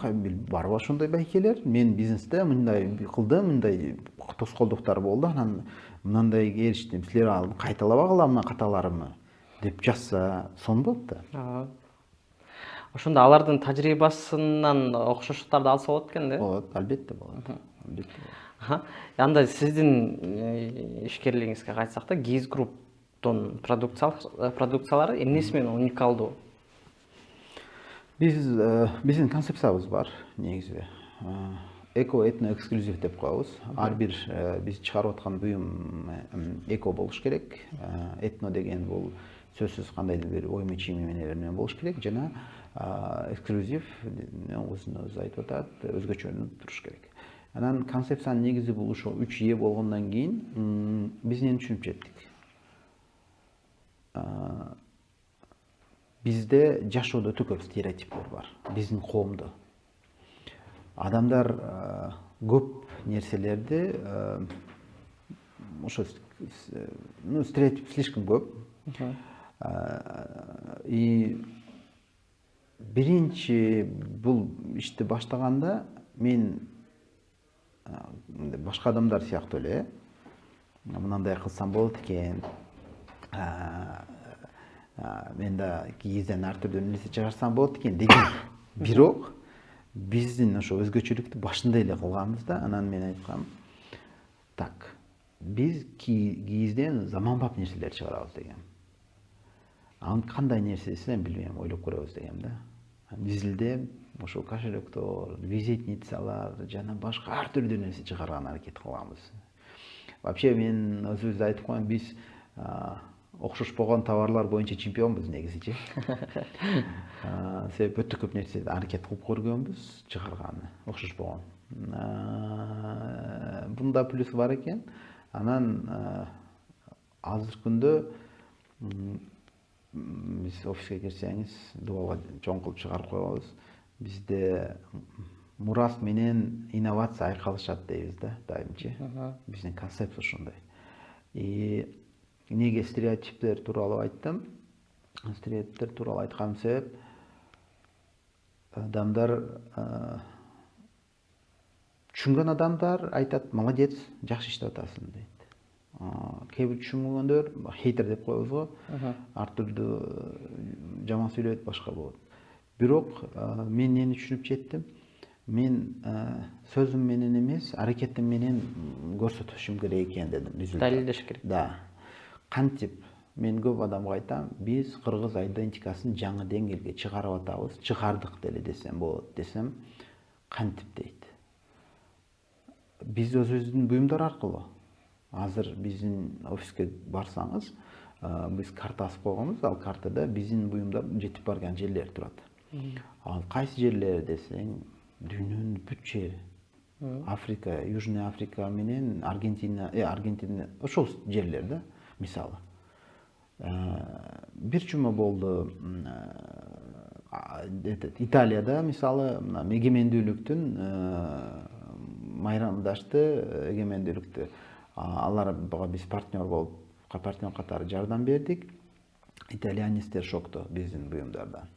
B: барбы ошондой байкелер. Мен бизнесте мындай кылдым, мындай тоскоолдуктар болду, анан мындайга эриштим. Силер ал кайталабагыла мына каталарымы деп жазса сонун болот да.
A: Ошондо алардын тажрыйбасынан окшоштуктарды алса болот экен да.
B: Болот, албетте болот.
A: Анда сиздин ишкерлигиңизге кайтсак да, GIZ Group'тун продукциялары эмнеси менен уникалдуу?
B: Биздин концепциябыз бар негизи. Эко этно эксклюзив деп коебуз. Ар бир биз чыгарып аткан буюм эко болуш керек. Этно деген бул сөзсүз кандайдыр бир ой мечими менен болуш керек жана эксклюзив өзүнө өзү айтып атат, өзгөчөлүнүп туруш керек. Анан концепциянын негизи бул ошо 3 болгондон кийин биз эмне түшүнүп жеттик? Бизде жашоодо өтө көп стереотиптер бар. Биздин коомдо адамдар көп нерселерди ошо стереотип слишком көп. И биринчи бул ишти баштаганда мен башка адамдар сыяктуу эле мындай кылсам болот экен, мен да кийизден ар түрдүү нерсе чыгарсам болот экен деген. Бирок биздин ошо өзгөчөлүктү башында эле кылганбыз да. Анан мен айткам, так, биз кийизден заманбап нерселер чыгарабыз деген. Анын кандай нерсе десем билбейм, ойлоп көрөбүз дегем да. Бизилде ошо кошелектор, визитницалар жана башка ар түрдүү нерсе чыгарган аракет кылганбыз. Вообще мен өзүбүздү айтып коеюн, биз окшошпогон товарлар боюнча чемпионбуз негизичи. Себеп өтө көп нерсе аракет кылып көргөнбүз чыгарганы, окшошпогон. Бунда плюс бар экен. Анан азыркы күндө биз офиске кирсеңиз дубалга чоң кылып чыгарып коебуз. Бизде мурас менен инновация айкалышат дейбиз да, дайымчы. Биздин концепция ошондой. И неге стереотиптер тууралуу айттым? Стереотиптер тууралуу айтканым себеп адамдар түшүнгөн адамдар айтат, молодец, жакшы иштеп атасың дейт. Кээ бир түшүнбөгөндөр хейтер деп коебуз го, ар түрдүү жаман сүйлөйт, башка болот. Бирок мен эмне түшүнүп жеттим? Мен сөзүм менен эмес, аракетим менен көрсөтүшүм керек экен дедим.
A: Далилдеш керек.
B: Да. Кантип мен көп адамга айтам, биз кыргыз идентикасын жаңы деңгээлге чыгарып атабыз, чыгардык деле десем болот десем, кантип дейт. Биз өзүбүздүн буюмдар аркылуу. Азыр биздин офиске барсаңыз, биз карта асып койгонбуз. Ал картада биздин буюмдар жетип барган жерлер турат. Ал кайсы жерлер десең, дүйнөнүн бүт жери. Африка, Южный Африка менен Аргентина ошол жерлер да, мисалы. Бир жума болду Италияда, мисалы, эгемендүүлүктүн майрамдашты, эгемендүүлүктү аларга биз партнер катары жардам бердик. Итальянецтер шокто биздин буюмдардан.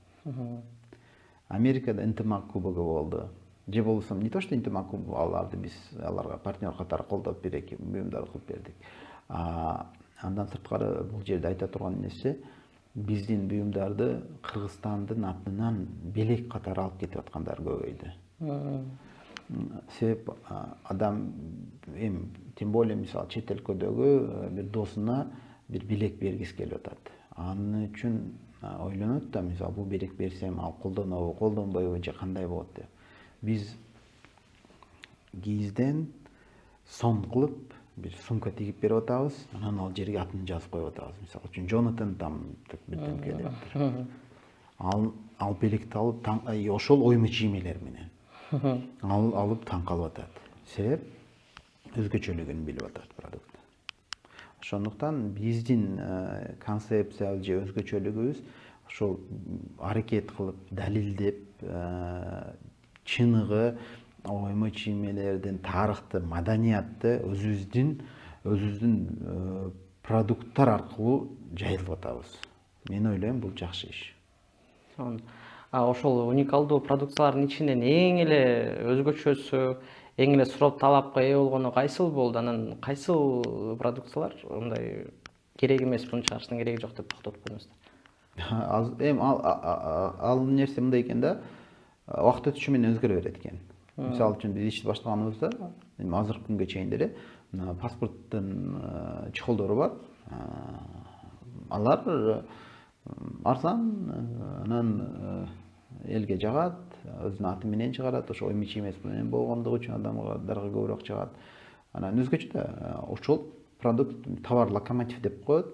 B: Америкада ынтымак кубогу болду. Же болбосо не то что ынтымак кубогу, аларга партнер катары колдоп бир-эки буюмдар кылып бердик. Андан сырткары бул жерде айта турган нерсе, биздин буюмдарды Кыргызстандын атынан белек катары алып кетип аткандар көбөйдү. Себеп адам тем более мисалы чет өлкөдөгү бир досуна бир белек бергиси келип атат. Аны үчүн ойлонот да, мисалы бул белек берсем ал колдонобу, колдонбойбу же кандай болот деп. Биз кийизден сом кылып бир сумка тигип берип атабыз, анан ал жерге атын жазып коюп атабыз. Мисалы үчүн Джонатан там деп бирдемке деп. Ал белекти алып ошол ойму чиймелер менен алып таң калып атат. Себеп өзгөчөлүгүн билип атат продукт. Ошондуктан биздин концепциябыз же өзгөчөлүгүбүз ошол аракет кылып, далилдеп, чыныгы ойму чиймелердин, тарыхты, маданиятты өзүбүздүн продукттар аркылуу жайылтып атабыз. Мен ойлойм, бул жакшы иш.
A: Ошол уникалдуу продукциялардын ичинен эң эле өзгөчөсү, эң эле сурап талапка ээ болгону кайсыл болду? Анан кайсыл продукциялар мындай керек эмес, буну чыгарыштын кереги жок деп токтотуп койдуңуздар?
B: Ал нерсе мындай экен да, убакыт өтүшү менен өзгөрө берет экен. Мисалы үчүн биз ишти баштаганыбызда, азыркы күнгө чейин деле паспорттун чехолдору бар. Алар арзан, анан элге жагат, өзүнүн аты менен чыгарат, ошо ойму чиймес менен болгондугу үчүн адамдарга көбүрөөк жагат. Анан өзгөчө да ошол продукт товар локомотив деп коет.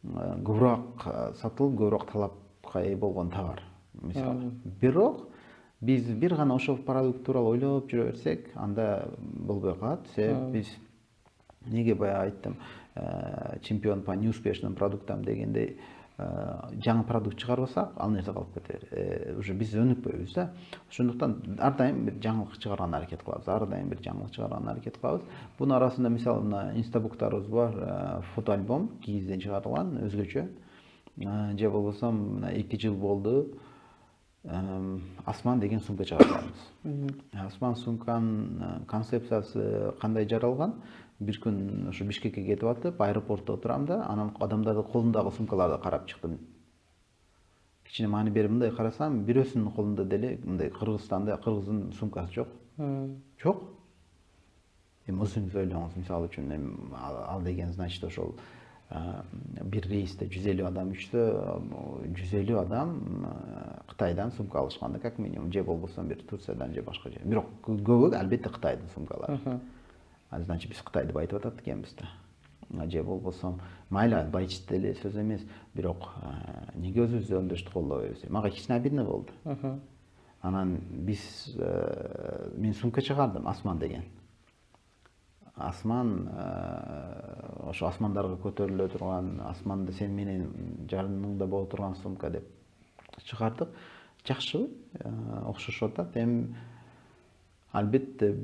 B: Көбүрөөк сатылып, көбүрөөк талапка ээ болгон товар. Мисалы. Бирок биз бир гана ошол продукт тууралуу ойлоп жүрө берсек, анда болбой калат. Себеп биз неге баягы айттым, чемпион по неуспешным продуктам дегендей, жаңы продукт чыгарбасак, ал нерсе калып кетер. Уже биз өнүкпөйбүз да. Ошондуктан ар дайым бир жаңылык чыгарганга аракет кылабыз. Бунун арасында мисалы мына инстабуктарыбыз бар, фотоальбом кийизден чыгарылган, өзгөчө. Же болбосо мына 2 жыл болду, Асман деген сумка чыгарганбыз. Асман сумканын концепциясы кандай жаралган? Бир күн ошо Бишкекке кетип атып, аэропортто отурам да, анан адамдардын колундагы сумкаларды карап чыктым. Кичине маани берип мындай карасам, бирөөсүнүн колунда деле мындай Кыргызстанда кыргыздын сумкасы жок. Жок. Өзүңүз ойлоңуз, мисалы үчүн ал деген значит ошол бир рейсте 150 адам учса, 150 адам Кытайдан сумка алышканда как минимум, же болбосо бир Турциядан же башка жер. Бирок көбү албетте Кытайдын сумкалары. Значит биз Кытай деп айтып атат экенбиз да. Же болбосо майла байчты деле сөз эмес, бирок неге өзүбүздүн өндүрүштү колдобойбуз? Мага кичине обидно болду. Анан мен сумка чыгардым, Асман деген. Асман ошо асмандарга көтөрүлө турган, асманда сен менен жараныңда боло турган сумка деп чыгардык. Жакшы, окшошуп атат. Албетте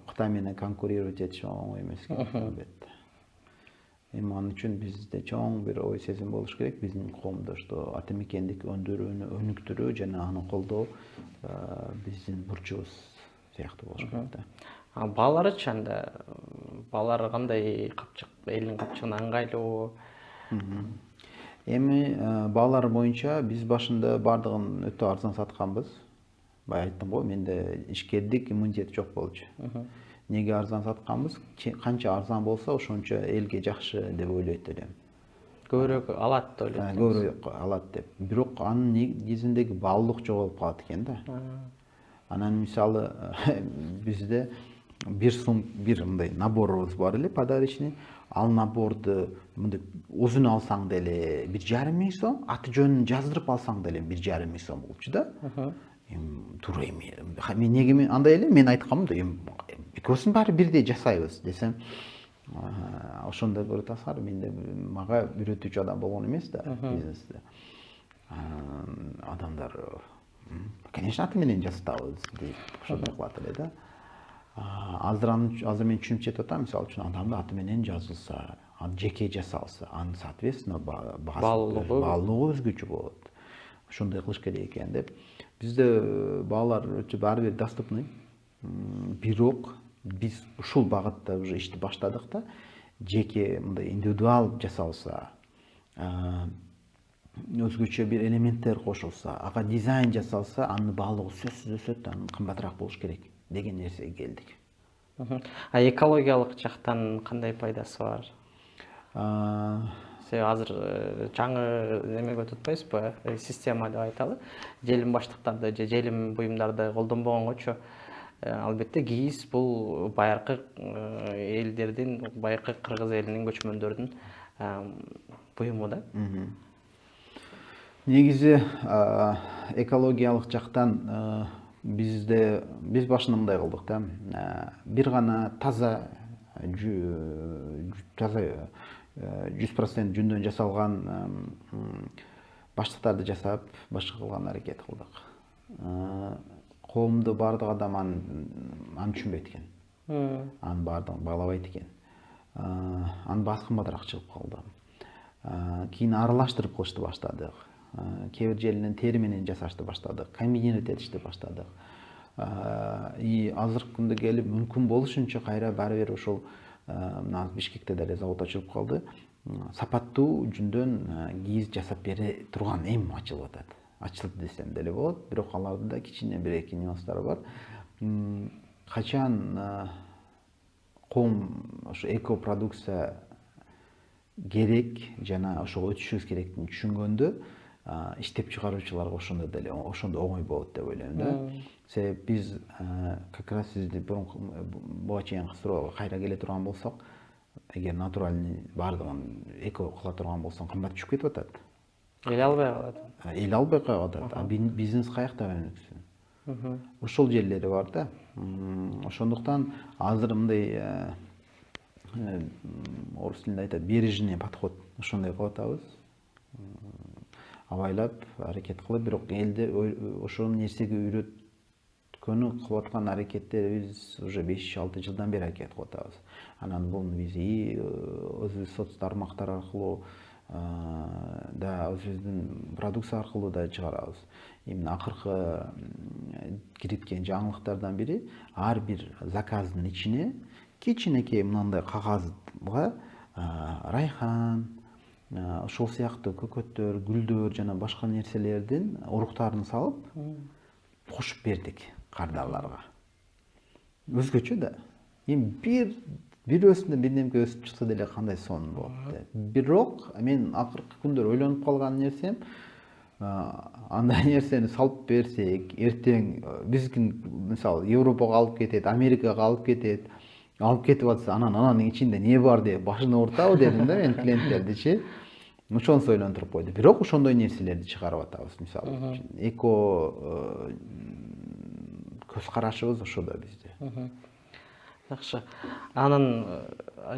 B: Кытай менен конкурировать этиш оңой эмес экен, албетте. Анын үчүн бизде чоң бир ой сезим болуш керек, биздин коомдо, что ата мекендик өндүрүүнү өнүктүрүү жана аны колдоо биздин бурчубуз сыяктуу болуш керек да.
A: Бааларычы анда? Баалар кандай капчык, элдин капчыгына ыңгайлуу?
B: Баалар боюнча биз башында бардыгын өтө арзан сатканбыз. Бая айттым го, менде ишкердик иммунитет жок болчу. Неге арзан сатканбыз? Канча арзан болсо, ошончо элге жакшы деп ойлойт элем.
A: Көбүрөөк алат деп ойлойт.
B: Көбүрөөк алат деп. Бирок анын негизиндеги баалуулук жоголуп калат экен да. Анан мисалы бизде бир сум бир мындай наборубуз бар эле подарочный. Ал наборду мындай узун алсаң деле 1,5 сом, аты жөнүн жаздырып алсаң деле 1,5 сом болчу да. Туура эми мен неге андай эле мен айтканмын да экөөсүн баары бирдей жасайбыз десем, ошондой көрө тасар менде мага үйрөтүүчү адам болгон эмес да бизнесте. Адамдар конечно аты менен жасатабыз деп ошондой кылат эле да. Азыр мен түшүнүп жетип атам, мисалы үчүн адамдын аты менен жазылса, жеке жасалса, анын соответственно баалуулугу өзгөчө болот. Ошондой кылыш керек экен деп. Бизде баалар өтө баары бир доступный. Бирок биз ушул багытта уже ишти баштадык да. Жеке мындай индивидуал жасалса, өзгөчө бир элементтер кошулса, ага дизайн жасалса, анын баалуулугу сөзсүз өсөт, анын кымбатыраак болуш керек деген нерсеге келдик.
A: Экологиялык жактан кандай пайдасы бар? Себеби азыр жаңы немеге өтүп атпайсызбы? Система деп айталы. Желим баштыктарды же желим буюмдарды колдонбогонгочу албетте кийиз бул байыркы элдердин, байыркы кыргыз элинин, көчмөндөрдүн буюму да.
B: Негизи экологиялык жактан биз башында мындай кылдык да. Бир гана таза 100% жүндөн жасалган баштыктарды жасап, башка кылган аракет кылдык. Коомдо бардык адам аны түшүнбөйт экен. Анын баардыгын баалабайт экен. Анын баасы кымбатыраак чыгып калды. Кийин аралаштырып кылышты баштадык. Кээ бир жеринен тери менен жасашты баштадык. Комбинировать этишти баштадык. Азыркы күндө келип мүмкүн болушунча кайра баары бир ошол мына Бишкекте деле завод ачылып калды. Сапаттуу жүндөн кийиз жасап бере турган эм ачылып атат. Ачылды десем деле болот, бирок алардын да кичине бир эки нюанстары бар. Качан коом ошо эко продукция керек жана ошого өтүшүбүз керектигин түшүнгөндө иштеп чыгаруучуларга ошондой оңой болот деп ойлойм да. Себеби биз как раз сизди буга чейинки суроого кайра келе турган болсок, эгер натуральный баардыгын эко кыла турган болсоң кымбат түшүп кетип атат.
A: Эл албай калат.
B: Эл албай калат. Бизнес каякта өнүксүн. Ошол жерлери бар да. Ошондуктан азыр мындай орус тилинде айтат, бережный подход, ошондой кылып атабыз. Абайлап аракет кылып, бирок элде ошол нерсеге үйрөткөнү кылып аткан аракеттерибиз уже 5-6 жылдан бери аракет кылып атабыз. Анан буну биз өзүбүз соц тармактар аркылуу да өзүбүздүн продукция аркылуу да чыгарабыз. Именно акыркы кирипкен жаңылыктардан бири ар бир заказдын ичине кичинекей мындай кагазга райхан, ошол сыяктуу көкөттөр, гүлдөр жана башка нерселердин уруктарын салып кошуп бердик кардарларга. Өзгөчө да. Эми бир өсүндө бирдемке өсүп чыкса деле кандай сонун болот деп. Бирок мен акыркы күндөр ойлонуп калган нерсем, андай нерсени салып берсек, эртең биздин мисалы Европага алып кетет, Америкага алып кетет, алып кетип атса, анын ичинде эмне бар деп башына уртабы дедим да мен клиенттердичи. Ошонусу ойлонтуруп койду. Бирок ошондой нерселерди чыгарып атабыз, мисалы. Эко көз карашыбыз ошодо бизде.
A: Жакшы. Анын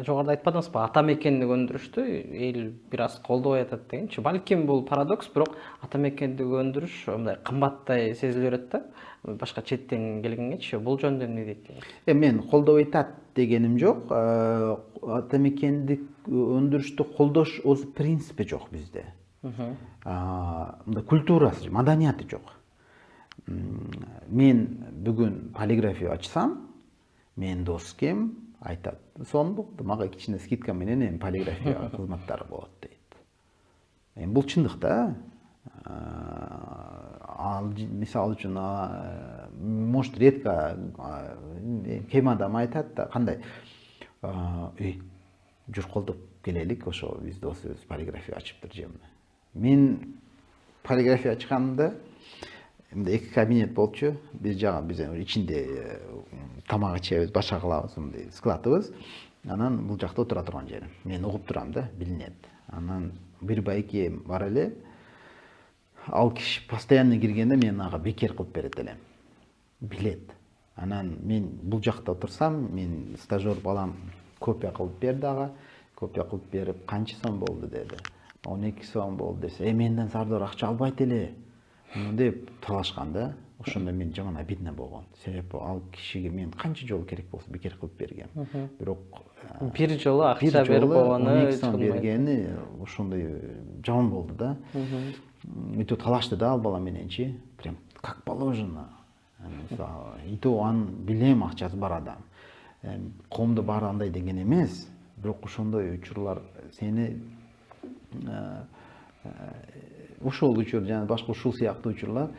A: жогоруда айтпадыңызбы, ата мекендик өндүрүштү эл бир аз колдобой атат дегенчи. Балким бул парадокс, бирок ата мекендик өндүрүш мындай кымбаттай сезиле берет да. Башка четтен келгенгечи бул жөнүндө эмне дейт?
B: Мен колдобой атат дегеним жок. Ата мекендик өндүрүштү колдош өзү принципи жок бизде. Мындай культурасы, маданияты жок. Мен бүгүн полиграфия ачсам, мен дос кем айтат, сонун болду, мага кичине скидка менен эми полиграфия кызматтары болот дейт. Эми бул чындык да. Ал мисалы үчүн может редко кем адам айтат да, кандай жүр колдоп келелик, ошо биз досубуз полиграфия ачыптыр жем. Мен полиграфия ачканымда эки кабинет болчу. Биз ичинде тамак ичебиз, башка кылабыз, мындай складыбыз. Анан бул жакта отура турган жерим. Мен угуп турам да, билинет. Анан бир байке бар эле. Ал киши постоянно киргенде мен ага бекер кылып берет элем. Билет. Анан мен бул жакта отурсам, мен стажер балам копия кылып берди ага. Копия кылып берип, канча сом болду деди. 12 сом болду десе, менден Сардор акча албайт эле. Деп талашкан да. Ошондо мен жаман обидно болгон. Себеби ал кишиге мен канча жолу керек болсо бекер кылып бергем. Бирок
A: бир жолу акча берип койгону
B: 12 сом бергени ошондой жаман болду да. Өтө талашты да ал бала мененчи. Прям как положено. И то аны билем, акчасы бар адам. Коомдо баары андай деген эмес. Бирок ошондой учурлар сени ушул учур жана башка ушул сыяктуу учурлар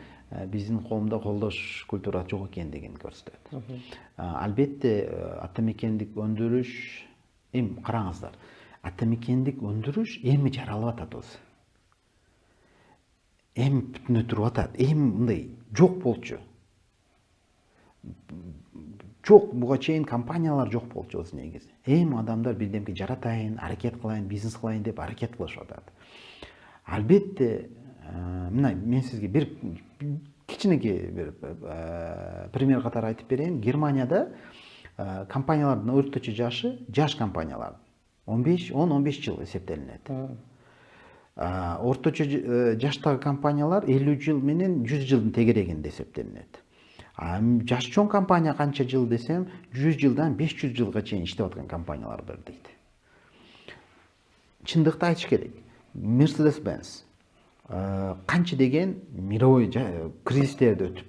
B: биздин коомдо колдош культурасы жок экендигин көрсөтөт. Албетте атамекендик өндүрүш, караңыздар. Атамекендик өндүрүш эми жаралып атабыз. Эми бүтүнө туруп атат. Эми мындай жок болчу. Жок, буга чейин компаниялар жок болчу өзү негизи. Эми адамдар бирдемке жаратайын, аракет кылайын, бизнес кылайын деп аракет кылышып атат. Албетте, мына мен сизге бир кичинекей бир пример катары айтып берейин. Германияда компаниялардын орточо жашы, жаш компаниялар 10-15 жыл эсептелинет. Орточо жаштагы компаниялар 50 жыл менен 100 жылдын тегерегинде эсептелинет. Жаш чоң компания канча жыл десем, 100 жылдан 500 жылга чейин иштеп аткан компаниялар бар дейт. Чындыкты айтыш керек. Mercedes-Benz канча деген мировой кризистерди өтүп,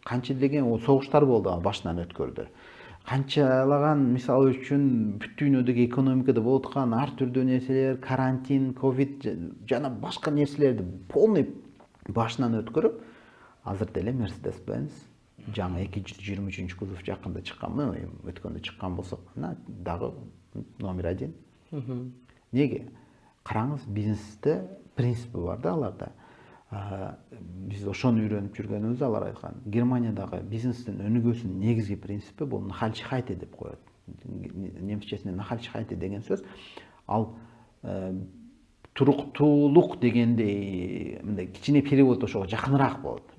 B: канча деген согуштар болду, башынан өткөрдү. Канчалаган мисалы үчүн бүт дүйнөдөгү экономикада болуп аткан ар түрдүү нерселер, карантин, ковид жана башка нерселерди полный башынан өткөрүп, азыр деле Mercedes-Benz жаңы 223 кузов жакында чыкканмы, өткөндө чыккан болсо, дагы номер 1. Неге? Караңыз, бизнесте принципи бар да аларда. Биз ошону үйрөнүп жүргөнүбүз, алар айткан. Германиядагы бизнестин өнүгүүсүнүн негизги принципи бул нахальщихайте деп коет. Немисчесинен нахальщихайте деген сөз. Ал туруктуулук дегенде мындай кичине перевод ошого жакыныраак болот.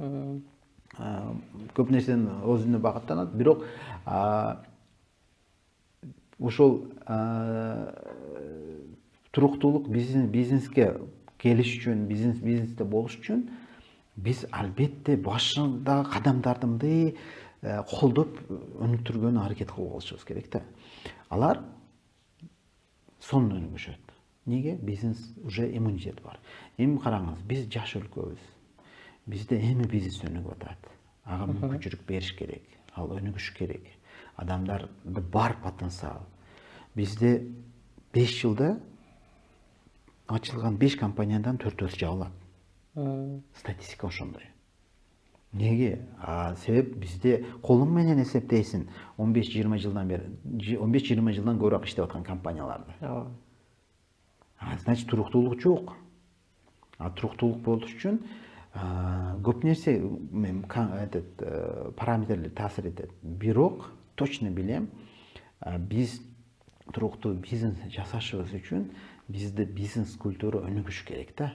B: Көп нерсени өзүнө багыттанат, бирок ошол туруктуулук бизнеске келиш үчүн, бизнесте болуш үчүн биз албетте башындагы кадамдарды мындай колдоп өнүктүргөнү аракет кылып алышыбыз керек да. Алар сонун өнүгүшөт. Неге? Бизнес уже иммунитет бар. Эми караңыз, биз жаш өлкөбүз. Бизде эми бизнес өнүгүп атат. Ага мүмкүнчүлүк бериш керек. Ал өнүгүш керек. Адамдарда бар потенциал. Бизде 5 жылда ачылган 5 компаниядан 4-өсү жабылат. Статистика ошондой. Неге? Себеп бизде колуң менен эсептейсиң 15-20 жылдан бери, 15-20 жылдан көбүрөөк иштеп аткан компанияларды. Значит, туруктуулук жок. Туруктуулук болуш үчүн көп нерсе параметрлер таасир этет. Бирок точно билем, биз туруктуу бизнес жасашыбыз үчүн бизде бизнес культура өнүгүш керек да.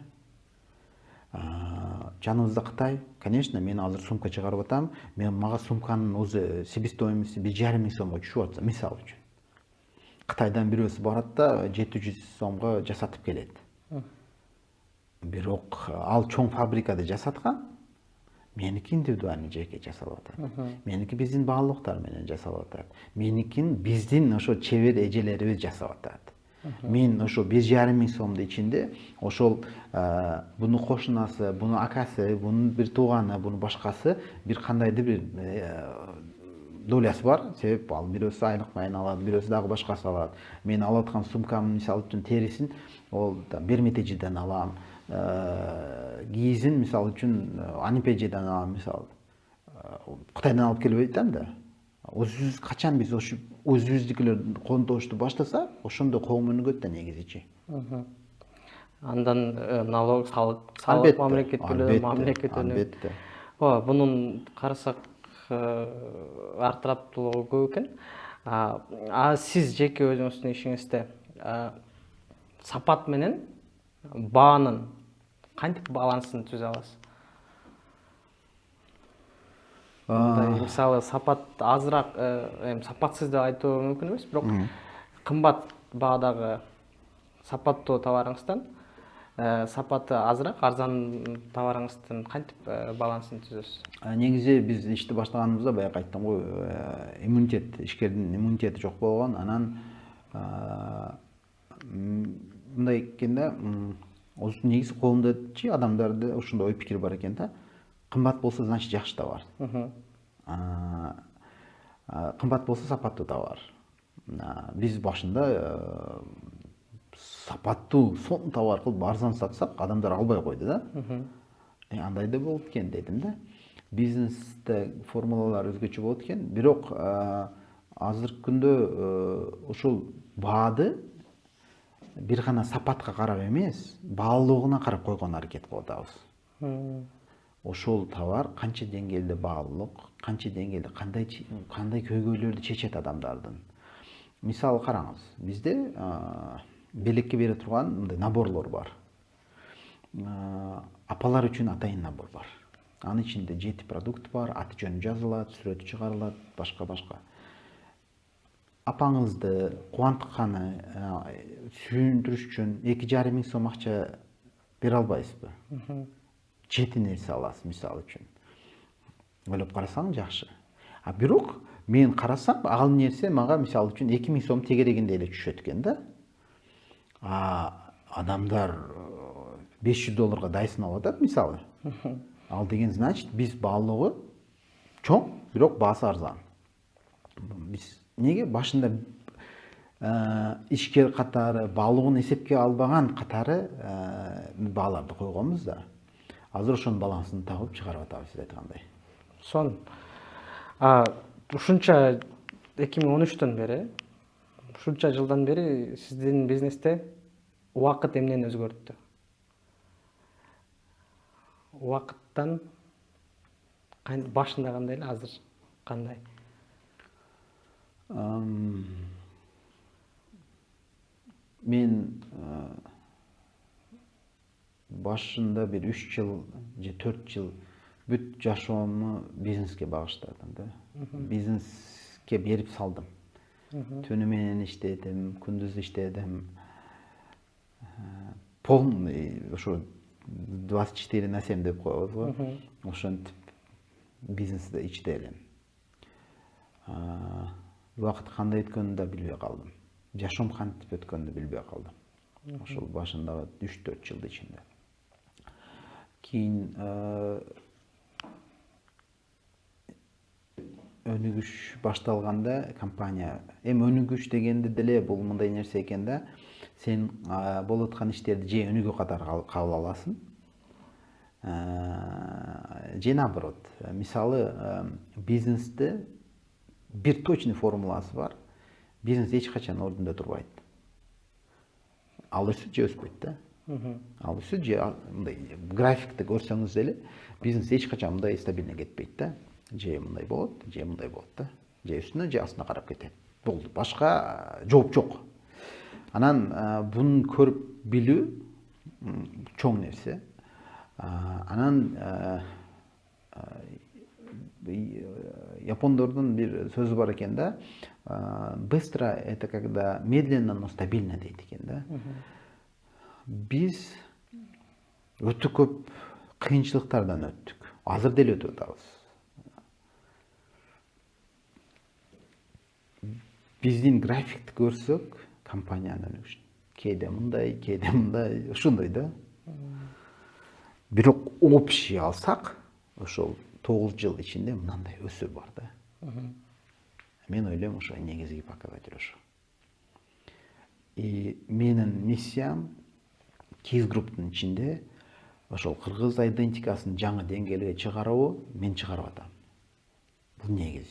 B: Жаныбызда Кытай, конечно, мен азыр сумка чыгарып атам, мага сумканын өзү себестоимости 1,5 миң сомго түшүп атса, мисалы үчүн. Кытайдан бирөөсү барат да 700 сомго жасатып келет. Бирок ал чоң фабрикада жасаткан, меники индивидуальный жеке жасалып атат. Меники биздин баалуулуктар менен жасалып атат. Меникин биздин ошо чебер эжелерибиз жасап атат. Мен ошо 1,5 миң сомдун ичинде ошол буну кошунасы, буну акасы, буну бир тууганы, буну башкасы бир кандайдыр бир долясы бар. Себеп ал бирөөсү айлык менен алат, бирөөсү дагы башкасы алат. Мен алып аткан сумкамдын мисалы үчүн терисин ол Берметежиден алам. Кийизин мисалы үчүн Анипежиден алам, мисалы. Кытайдан алып келип айтам да. Өзүбүз качан биз ошо өзүбүздүкүлөр кондошту баштаса, ошондо коом өнүгөт да негизичи.
A: Андан налог, салык мамлекет төлөө, мамлекет өнүгөт. Бунун карасак артыраптуулугу көп экен. Сиз жеке өзүңүздүн ишиңизде сапат менен баанын кантип балансын түзө аласыз? Мисалы сапат азыраак, сапатсыз деп айтуу мүмкүн эмес, бирок кымбат баадагы сапаттуу товарыңыздан сапаты азыраак, арзан товарыңыздын кантип балансын түзөсүз?
B: Негизи биз ишти баштаганыбызда баягы айттым го, иммунитет, ишкердин иммунитети жок болгон. Анан мындай экен да, негизи коомдочу адамдарда ушундай ой пикир бар экен да. Кымбат болсо, значит жакшы товар. Кымбат болсо сапаттуу товар. Биз башында сапаттуу сонун товар кылып арзан сатсак, адамдар албай койду да. Андай да болот экен дедим да. Бизнесте формулалар өзгөчө болот экен. Бирок азыркы күндө ушул баады бир гана сапатка карап эмес, баалуулугуна карап койгон аракет кылып атабыз. Ошол товар канча деңгээлде баалуулук, канча деңгээлде кандай көйгөйлөрдү чечет адамдардын. Мисалы караңыз, бизде белекке бере турган мындай наборлор бар. Апалар үчүн атайын набор бар. Анын ичинде 7 продукт бар, аты жөнү жазылат, сүрөтү чыгарылат, башка. Апаңызды кубантканы сүйүндүрүш үчүн 2,5 миң сом акча бере албайсызбы? 7 нерсе аласыз, мисалы үчүн. Ойлоп карасаң жакшы. Бирок мен карасам, ал нерсе мага мисалы үчүн 2 миң сом тегерегинде эле түшөт экен да. Адамдар $500 Dyson алып атат, мисалы. Ал деген значит, биз баалуулугу чоң, бирок баасы арзан. Биз неге башында ишкер катары, баалуулугун эсепке албаган катары бааларды койгонбуз да. Азыр ошонун балансын табып чыгарып атабыз, сиз айткандай.
A: Сон ушунча 2013-төн бери, ушунча жылдан бери сиздин бизнесте убакыт эмнени өзгөрттү? Убакыттан башында кандай эле, азыр кандай?
B: Мен башында бир 3 жыл же 4 жыл бүт жашоомду бизнеске багыштадым да. Бизнеске берип салдым. Түнү менен иштедим, күндүз иштедим. Полный ошо 24/7 деп коебуз го. Ошентип бизнесте ичте элем. Убакыт кандай өткөнүн да билбей калдым. Жашоом кантип өткөнүн да билбей калдым. Ошол башындагы 3-4 жылдын ичинде. Кийин өнүгүш башталганда компания, өнүгүш дегенде деле бул мындай нерсе экен да. Сен болуп аткан иштерди же өнүгүү катары кабыл аласың, же наоборот. Мисалы, бизнесте бир точный формуласы бар. Бизнес эч качан ордунда турбайт. Ал өсөт же өспөйт да. Ал өсөт же мындай графикти көрсөңүз деле, бизнес эч качан мындай стабильно кетпейт да. Же мындай болот, же мындай болот да. Же үстүнө, же астына карап кетет. Болду. Башка жооп жок. Анан буну көрүп билүү чоң нерсе. Анан япондордун бир сөзү бар экен да. Быстро это когда медленно, но стабильно дейт экен да. Биз өтө көп кыйынчылыктардан өттүк. Азыр деле өтүп атабыз. Биздин графикти көрсөк, компаниянын өнүгүшүн кээде мындай, ушундай да. Бирок общий алсак, ошол 9 жыл ичинде мындай өсүү бар да. Мен ойлойм, ошо негизги показатель ошо. Менин миссиям Keys Group'тун ичинде ошол кыргыз идентикасын жаңы деңгээлге чыгаруу, мен чыгарып атам. Бул негиз.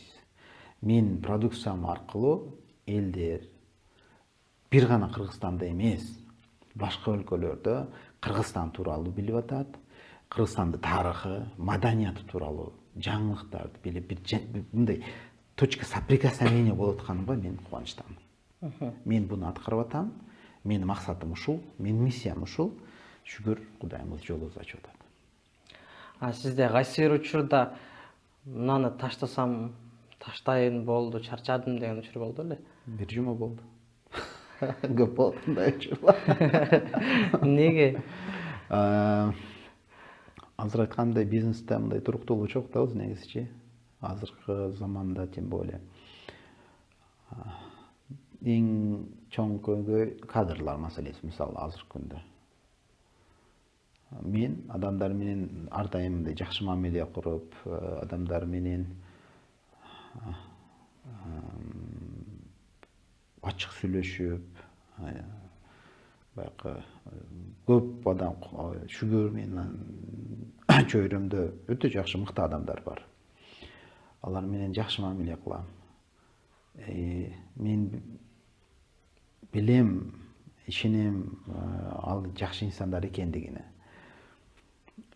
B: Мен продукциям аркылуу элдер бир гана Кыргызстанда эмес, башка өлкөлөрдө Кыргызстан тууралуу билип атат, Кыргызстандын тарыхы, маданияты тууралуу жаңылыктарды бир мындай точка соприкосновения болуп атканыма мен кубанычтамын. Мен буну аткарып атам. Менин максатым ушул, менин миссиям ушул. Шүгүр Кудайымыз жолубузду ачып атат.
A: Сизде кайсы бир учурда мынаны таштасам таштайын болду, чарчадым деген учур болду эле?
B: Бир жума болду. Көп болду мындай учурлар.
A: Неге?
B: Азыр айткандай бизнесте мындай туруктуулук жок да өзү негизичи. Азыркы заманда тем более эң чоң көйгөй кадрлар маселеси. Мисалы азыркы күндө мен адамдар менен ар дайым мындай жакшы мамиле куруп, адамдар менен ачык сүйлөшүп, баягы көп адам шүгүр менен чөйрөмдө өтө жакшы мыкты адамдар бар. Алар менен жакшы мамиле кылам. Мен билем, ишенем, ал жакшы инсандар экендигине.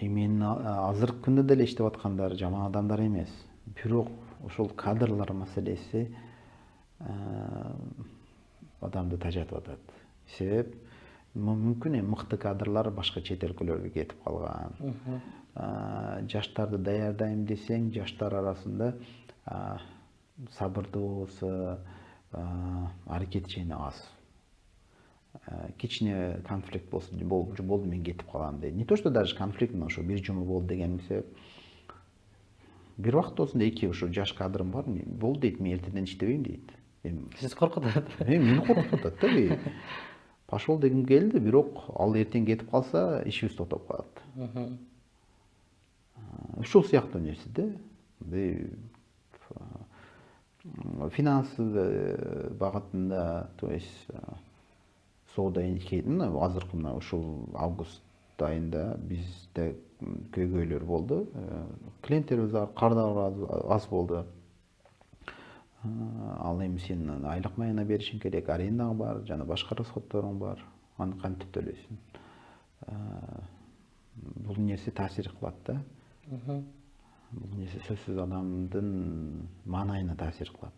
B: Мен азыркы күндө деле иштеп аткандар жаман адамдар эмес. Бирок ошол кадрлар маселеси адамды тажатып атат. Себеп мүмкүн мыкты кадрлар башка чет өлкөлөргө кетип калган. Жаштарды даярдайм десең, жаштар арасында сабырдуулуусу, аракетчени аз. Кичине конфликт болду, мен кетип калам дейт. Не то что даже конфликт, но ошо бир жума болду деген себеп. Бир убакыт осунда эки ошо жаш кадрым бар, болду дейт, мен эртеден иштебейм дейт.
A: Сиз коркутат?
B: Мени коркутат да. Пошел дегим келди, бирок ал эртең кетип калса, ишибиз токтоп калат. Ушул сыяктуу нерсе да. Финанс багытында, то есть соода индикейтин азыркы мына ушул август айында бизде көйгөйлөр болду. Клиенттерибиз кардар аз болду. Ал эми сен айлык майына беришиң керек, арендаң бар, жана башка расходторуң бар. Аны кантип төлөйсүң? Бул нерсе таасир кылат да. Бул нерсе сөзсүз адамдын маанайына таасир кылат.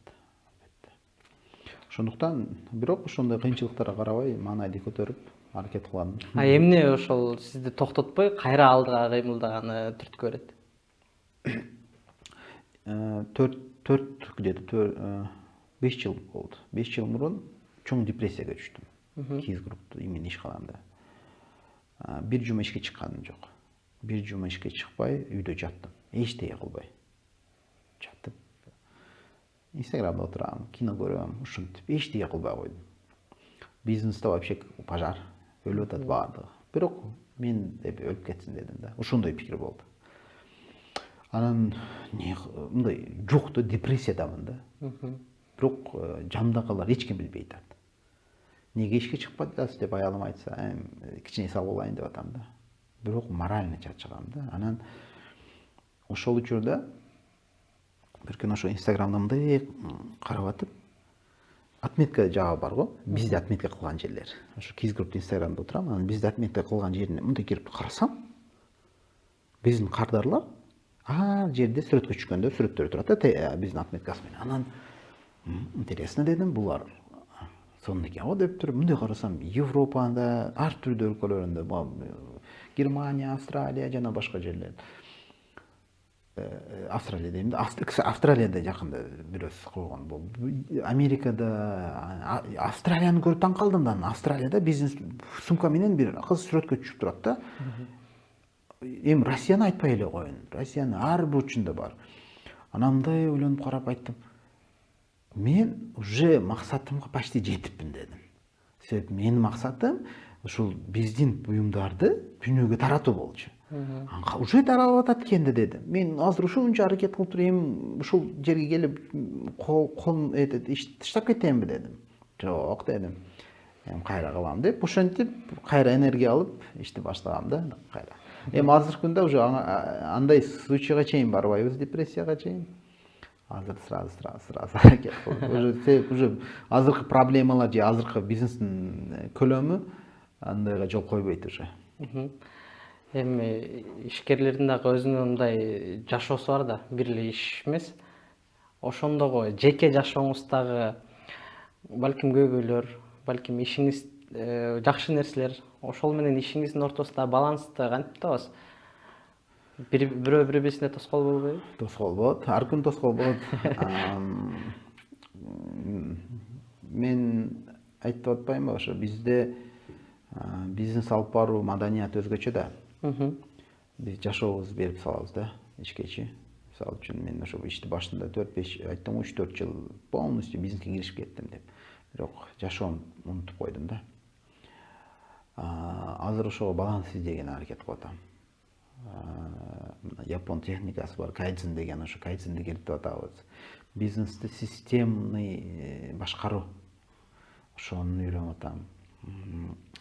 B: Ошондуктан бирок ошондой кыйынчылыктарга карабай маанайды көтөрүп аракет кылам.
A: Эмне ошол сизди токтотпой кайра алдыга кыймылдаганы түрткү берет?
B: 5 жыл болду. 5 жыл мурун чоң депрессияга түштүм. Киз группта именно ишкаламда. Бир жума ишке чыкканым жок. Бир жума ишке чыкпай үйдө жаттым. Эчтеке кылбай. Жатып Инстаграмда отурам, кино көрөм, ушинтип эчтеке кылбай койдум. Бизнесте вообще пожар, өлүп атат баардыгы. Бирок мен өлүп кетсин дедим да. Ошондой пикир болду. Анан мындай жок да, депрессиядамын да. Бирок жандагылар эч ким билбей атат. Неге ишке чыкпай атасыз деп аялым айтса, кичине сал болайын деп атам да. Бирок морально чарчагам да. Анан ошол учурда бир күнү ошо Инстаграмда мындай карап атып, отметка жагы бар го, бизде отметка кылган жерлер. Ошо Киз группта Инстаграмда отурам, анан бизде отметка кылган жерине мындай кирип карасам, биздин кардарлар ар жерде сүрөткө түшкөндө сүрөттөрү турат да, биздин отметкасы менен. Анан интересно дедим, булар сонун экен го деп туруп, мындай карасам, Европада, ар түрдүү өлкөлөрүндө, Германия, Австралия жана башка жерлер. Австралия дейм да, Австралияда жакында бирөөс койгон болду. Америкада, Австралияны көрүп таң калдым да. Австралияда бизнес сумка менен бир кыз сүрөткө түшүп турат да. Эми Россияны айтпай эле коеюн. Россиянын ар бурчунда бар. Анандай ойлонуп карап айттым. Мен уже максатымга почти жетиппин дедим. Себеп менин максатым ушул биздин буюмдарды дүйнөгө таратуу болчу. Уже таралып атат экен дедим. Мен азыр ушунча аракет кылып турайм, ушул жерге келип кол таштап кетемби дедим. Жок дедим. Эми кайра кылам деп, ошентип кайра энергия алып ишти баштагам да, кайра. Эми азыркы күндө уже андай случайга чейин барбайбыз, депрессияга чейин. Азыр сразу аракет кылып. Уже азыркы проблемалар же азыркы бизнестин көлөмү андайга жол койбойт уже.
A: Эми ишкерлердин дагы өзүнүн мындай жашоосу бар да, бир эле иш эмес. Ошондогу жеке жашооңуздагы балким көйгөйлөр, балким ишиңиз жакшы нерселер, ошол менен ишиңиздин ортосундагы балансты кантип табасыз? Бирөө бири бирисине тоскоол болбойбу?
B: Тоскоол болот, ар күн тоскоол болот. Мен айтып атпаймынбы, ошо бизде бизнес алып баруу маданияты өзгөчө да. Биз жашообузду берип салабыз да ичкечи. Мисалы үчүн мен ошо ишти башында 4-5 айттым, 3-4 жыл полностью бизнеске киришип кеттим деп. Бирок жашоомду унутуп койдум да. Азыр ошого баланс издеген аракет кылып атам. Япон техникасы бар, кайдзен деген, ошо кайдзенди киргизип атабыз. Бизнести системный башкаруу, ошону үйрөнүп атам.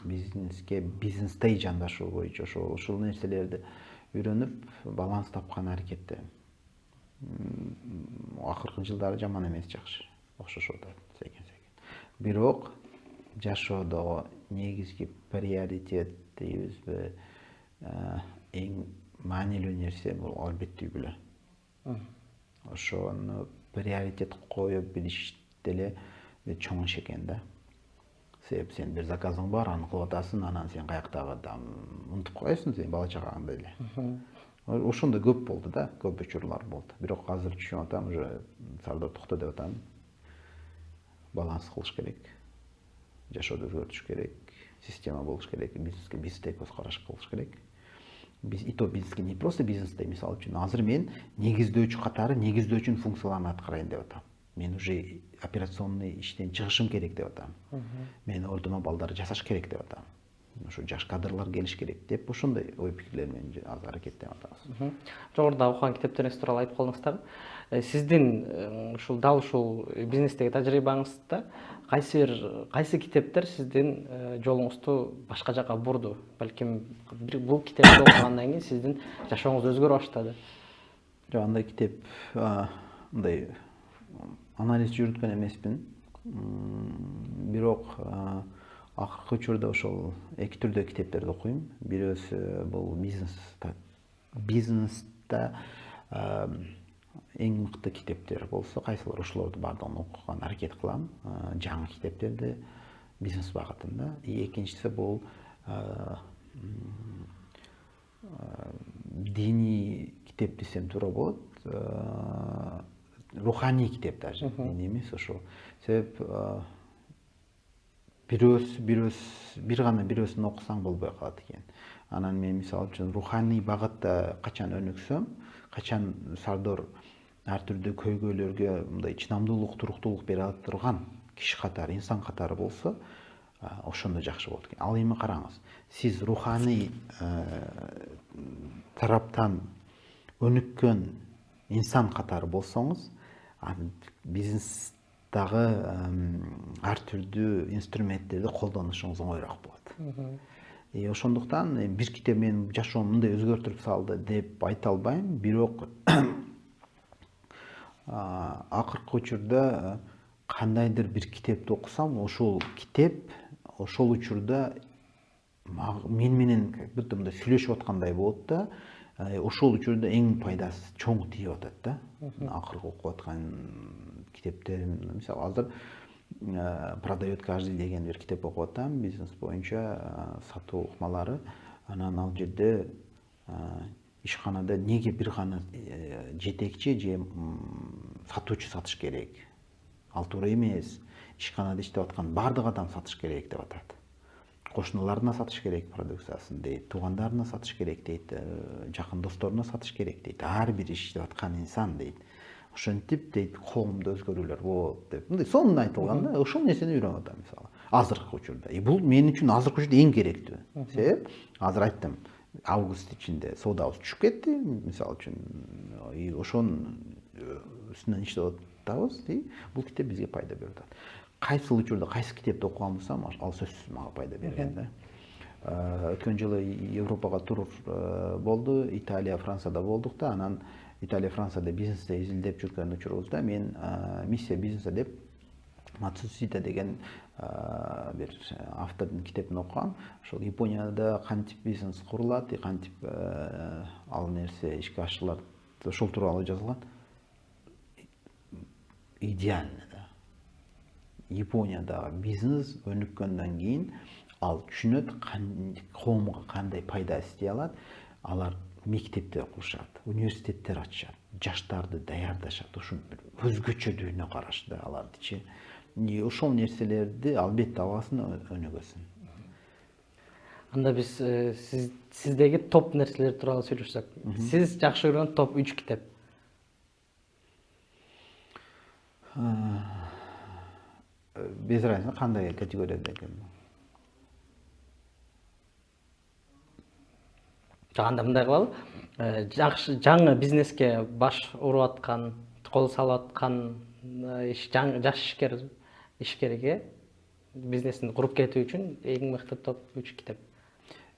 B: Бизнеске бизнестей жандашуу боюнча ошол нерселерди үйрөнүп баланс тапкан аракеттемин. Акыркы жылдары жаман эмес, жакшы окшошуп атат секен. Бирок жашоодо негизги приоритет дейбизби, эң маанилүү нерсе бул албетте үй бүлө. Ошону приоритет кое билиш деле чоң иш экен да. Себеп сен бир заказың бар, аны кылып атасың, анан сен каяктагы унутуп коесуң, сен бала чагаңды эле. Ошондой көп болду да, көп учурлар болду. Бирок азыр түшүнүп атам, уже Сардор токто деп атам. Баланс кылыш керек. Жашоодо өзгөртүш керек, система болуш керек, бизнеске бизнестей көз караш кылыш керек. И то бизнеске не просто бизнесте, мисалы үчүн азыр мен негиздөөчү катары негиздөөчүнүн функцияларын аткарайын деп атам. Мен уже операционный иштен чыгышым керек деп атам. Мен ордуна балдарды жасаш керек деп атам. Ошо жаш кадрлар келиш керек деп ошондой ой пикирлер менен азыр аракеттенип атабыз.
A: Жогоруда окуган китептериңиз тууралуу айтып калдыңыз дагы. Сиздин ушул дал ушул бизнестеги тажрыйбаңызда кайсы китептер сиздин жолуңузду башка жака бурду? Балким бул китепти окугандан кийин сиздин жашооңуз өзгөрө баштады.
B: Жок, андай китеп, мындай анализ жүрүткөн эмесмин. Бирок акыркы учурда ошол эки түрдө китептерди окуйм. Бирөөсү бул бизнеста эң мыкты китептер болсо кайсылар, ошолорду баардыгын окуган аракет кылам. Жаңы китептерди бизнес багытында. Экинчиси бул диний китеп десем туура болот. Руханий китеп даже, диний эмес ошол. Себеп бир гана бирөөсүн окусаң болбой калат экен. Анан мен мисалы үчүн руханий багытта качан өнүксөм, качан Сардор ар түрдүү көйгөйлөргө мындай чыдамдуулук, туруктуулук бере алып турган киши катары, инсан катары болсо, ошондо жакшы болот экен. Ал эми караңыз, сиз руханий тараптан өнүккөн инсан катары болсоңуз, бизнестагы ар түрдүү инструменттерди колдонушуңуз оңоюраак болот. Ошондуктан бир китеп менин жашоомду мындай өзгөртүп салды деп айта албайм, бирок акыркы учурда кандайдыр бир китепти окусам, ошол китеп ошол учурда мен менен как будто мындай сүйлөшүп аткандай болот да, ошол учурда эң пайдасы чоң тийип атат да. Акыркы окуп аткан китептерим, мисалы азыр продает каждый деген бир китеп окуп атам, бизнес боюнча сатуу ыкмалары. Анан ал жерде ишканада неге бир гана жетекчи же сатуучу сатыш керек? Ал туура эмес. Ишканада иштеп аткан баардык адам сатыш керек деп атат. Кошуналарына сатыш керек продукциясын дейт, туугандарына сатыш керек дейт, жакын досторуна сатыш керек дейт. Ар бир иштеп аткан инсан дейт. Ошентип дейт, коомдо өзгөрүүлөр болот деп. Мындай сонун айтылган да, ошол нерсени үйрөнүп атам мисалы. Азыркы учурда. Бул мен үчүн азыркы учурда эң керектүү. Себеп азыр айттым, август ичинде соодабыз түшүп кетти, мисалы үчүн. Ошонун үстүнөн иштеп атабыз. Бул китеп бизге пайда берип атат. Кайсыл учурда кайсы китепти окуган болсам, ал сөзсүз мага пайда берген да. Өткөн жылы Европага тур болду, Италия, Францияда болдук да, анан Италия, Францияда бизнесте изилдеп жүргөн учурубузда мен миссия бизнеса деп Мацусита деген бир автордун китебин окугам. Ошол Японияда кантип бизнес курулат, кантип ал нерсе ишке ашырылат, ошол тууралуу жазылган. Идеально да. Япониядагы бизнес өнүккөндөн кийин ал түшүнөт коомго кандай пайда эстей алат. Алар мектептер курушат, университеттер ачышат, жаштарды даярдашат. Ушул өзгөчө дүйнө караш да алардычы. Ошол нерселерди албетте аласың, өнүгөсүң.
A: Анда биз сиздеги топ нерселер тууралуу сүйлөшсөк. Сиз жакшы көргөн топ 3 китеп.
B: Без разницы кандай категорияда экен.
A: Анда мындай кылалы. Жакшы жаңы бизнеске баш уруп аткан, кол салып аткан жаш ишкерге бизнесин куруп кетүү үчүн эң мыкты топ 3 китеп.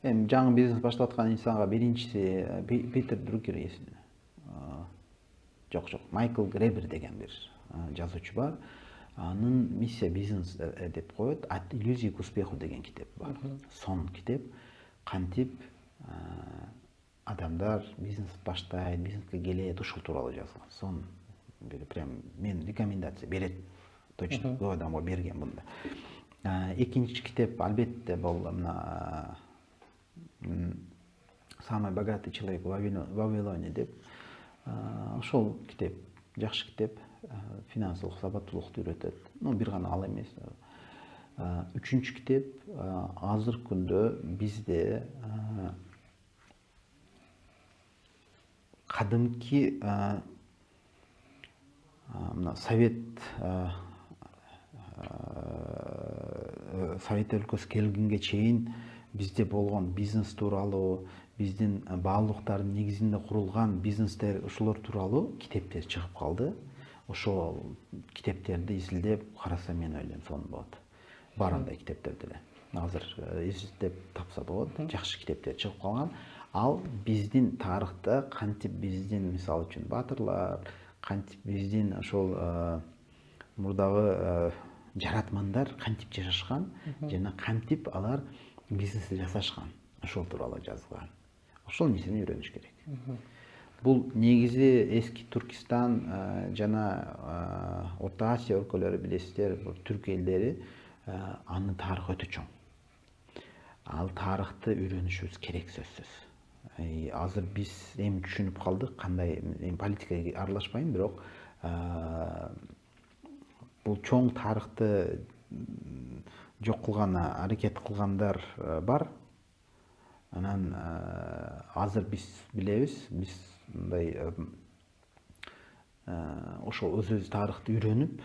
B: Эми жаңы бизнес баштап аткан инсанга биринчиси Питер Друкер эсимде. Жок, Майкл Гребер деген бир жазуучу бар. Анын миссия бизнес деп коет. От иллюзии к успеху деген китеп бар. Сон китеп. Кантип адамдар бизнес баштайт, бизнеске келет, ушул тууралуу жазылган. Сон прям мен рекомендация берет. Точно көп адамга берген мында. Экинчи китеп албетте бул мына Самый богатый человек в Вавилоне деп. Ошол китеп жакшы китеп, финансылык сабаттуулукту үйрөтөт. Бир гана ал эмес. Үчүнчү китеп азыр күндө бизде кадимки мына Совет өлкөсү келгенге чейин бизде болгон бизнес тууралуу, биздин баалуулуктардын негизинде курулган бизнестер, ушулар тууралуу китептер чыгып калды. Ошол китептерди изилдеп караса мен ойлойм сонун болот. Бар андай китептер деле. Азыр изилдеп тапса болот. Жакшы китептер чыгып калган. Ал биздин тарыхта кантип биздин мисалы үчүн батырлар, кантип биздин ошол мурдагы жаратмандар кантип жашашкан жана кантип алар бизнести жасашкан. Ошол тууралуу жазылган. Ошол нерсени үйрөнүш керек. Бул негизи эски Түркистан жана Орто Азия өлкөлөрү билесиздер, түрк элдери, анын тарыхы өтө чоң. Ал тарыхты үйрөнүшүбүз керек сөзсүз. Азыр биз эми түшүнүп калдык, кандай политикага аралашпайм, бирок бул чоң тарыхты жок кылганы аракет кылгандар бар. Анан азыр биз билебиз, биз мындай ошол өзүбүз тарыхты үйрөнүп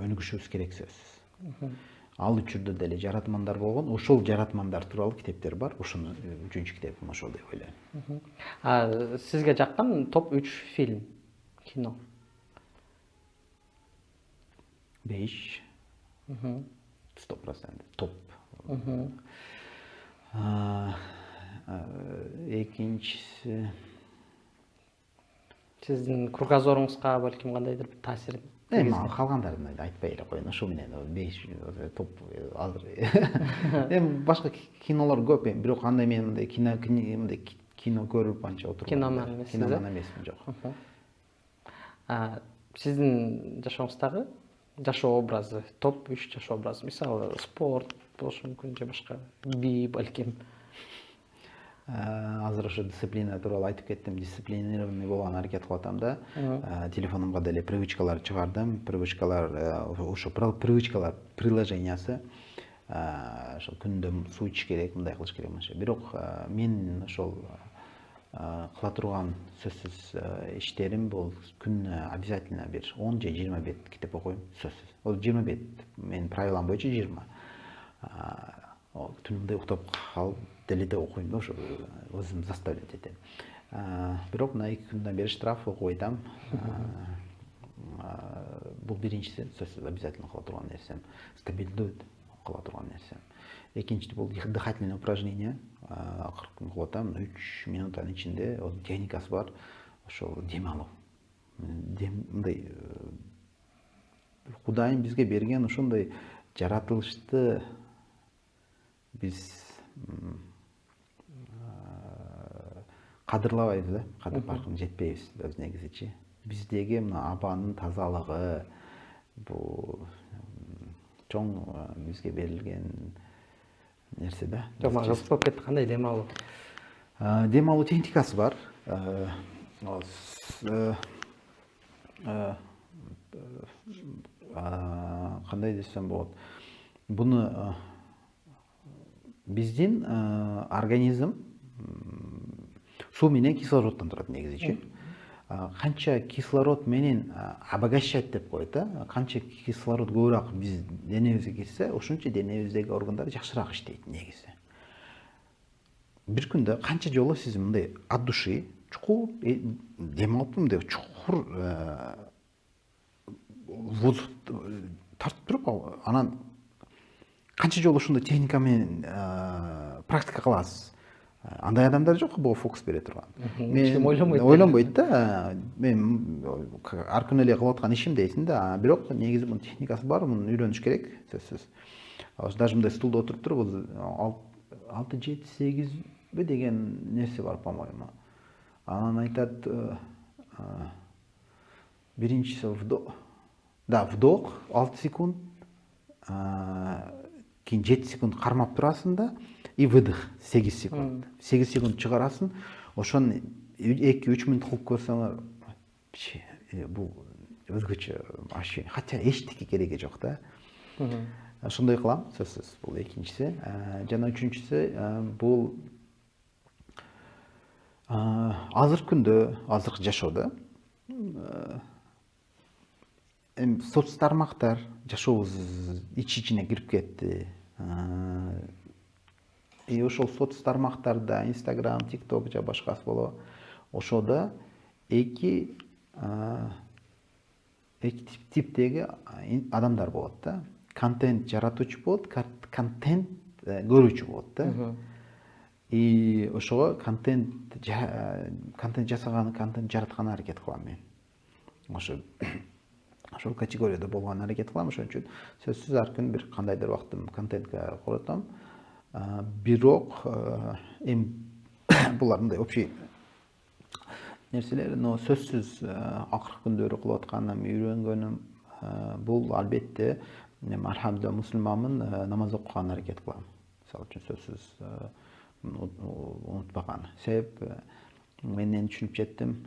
B: өнүгүшүбүз керек сөзсүз. Ал учурда деле жаратмандар болгон, ошол жаратмандар тууралуу китептер бар. Ошону үчүнчү китебим ошол деп ойлойм.
A: Сизге жаккан топ 3 фильм, кино?
B: 5. 100% топ. Экинчиси
A: Сиздин кругозоруңузга балким кандайдыр бир таасирин?
B: Эми калгандарын айтпай эле коеюн. Ошо менен 5 топ азыр. Эми башка кинолор көп, бирок андай мен мындай кино көрүп анча отурган.
A: Киноман эмессиз?
B: Киноман эмесмин, жок.
A: Сиздин жашооңуздагы жашоо образы, топ 3 жашоо образы, мисалы спорт болушу мүмкүн же башка би балким.
B: Азыр ошо дисциплина тууралуу айтып кеттим. Дисциплинированный болгонго аракет кылып атам да. Телефонумга деле привычкалар чыгардым. Ошо привычкалар приложениясы. Ошо күндө суу ичиш керек, мындай кылыш керек эмес. Бирок мен ошол кыла турган сөзсүз иштерим бул күнүнө обязательно бир 10 же 20 бет китеп окуйм, сөзсүз. Ол 20 бет, менин правилам боюнча 20. Түнүмдө уктап калып деле окуйм да, ошо өзүм заставлять этем. Бирок мына 2 күндөн бери штраф окуп айтам. Бул биринчиси, сөзсүз обязательно кыла турган нерсем, стабилдүү кыла турган нерсем. Экинчиси бул дыхательный упражнение. Акыркы кылып атам, 3 минуттун ичинде техникасы бар. Ошол дем алуу. Мындай Кудайым бизге берген ошондой жаратылышты биз кадырлабайбыз да, кадыр баркын жетпейбиз өз негизичи. Биздеги мына абанын тазалыгы бул чоң бизге берилген нерсе да.
A: Жок, мага кызык болуп кетти. Кандай дем алуу?
B: Дем алуу техникасы бар. Кандай десем болот? Буну биздин организм суу менен кислороддон турат негизичи. Канча кислород менен обогащать деп коет да. Канча кислород көбүрөөк биз денебизге кирсе, ошончо денебиздеги органдар жакшыраак иштейт негизи. Бир күндө канча жолу сиз мындай от души чукул дем алып мындай чукур воздух тартып туруп, анан канча жолу ушундай техника менен практика кыласыз. Андай адамдар жок буга фокус бере турган.
A: Мен
B: ойлонбойт да. Мен ар күнү эле кылып аткан ишим дейсиң да. Бирок негизи мунун техникасы бар, муну үйрөнүш керек, сөзсүз. Даже мындай стулда отуруп туруп, 6, 7, 8 деген нерсе бар, по-моему. Анан айтат, биринчиси вдох. Да, вдох 6 секунд, кийин 7 секунд кармап турасың да, и выдох 8 секунд. 8 секунд чыгарасың. Ошону 2-3 мүнөт кылып көрсөңөр, бул өзгөчө ощущение. Хотя эчтеке кереги жок да. Ошондой кылам, сөзсүз. Бул экинчиси. Жана үчүнчүсү бул азыркы күндө, азыркы жашоодо соц тармактар жашообуз ичине кирип кетти. И ошол соц тармактарда Instagram, TikTok же башкасы болобу. Ошодо эки типтеги адамдар болот да. Контент жаратуучу болот, контент көрүүчү болот да. И ошого контент жасаган, контент жараткан аракет кылам мен. Ошол категорияда болгон аракет кылам. Ошон үчүн сөзсүз ар күн бир кандайдыр убактым контентке коротом. Бирок булар мындай общий нерселер, но сөзсүз акыркы күндөрү кылып атканым, үйрөнгөнүм бул албетте алхамдулилlah мусулманмын, намаз окуганга аракет кылам. Мисалы үчүн сөзсүз унутпаган. Себеп менен түшүнүп жеттим,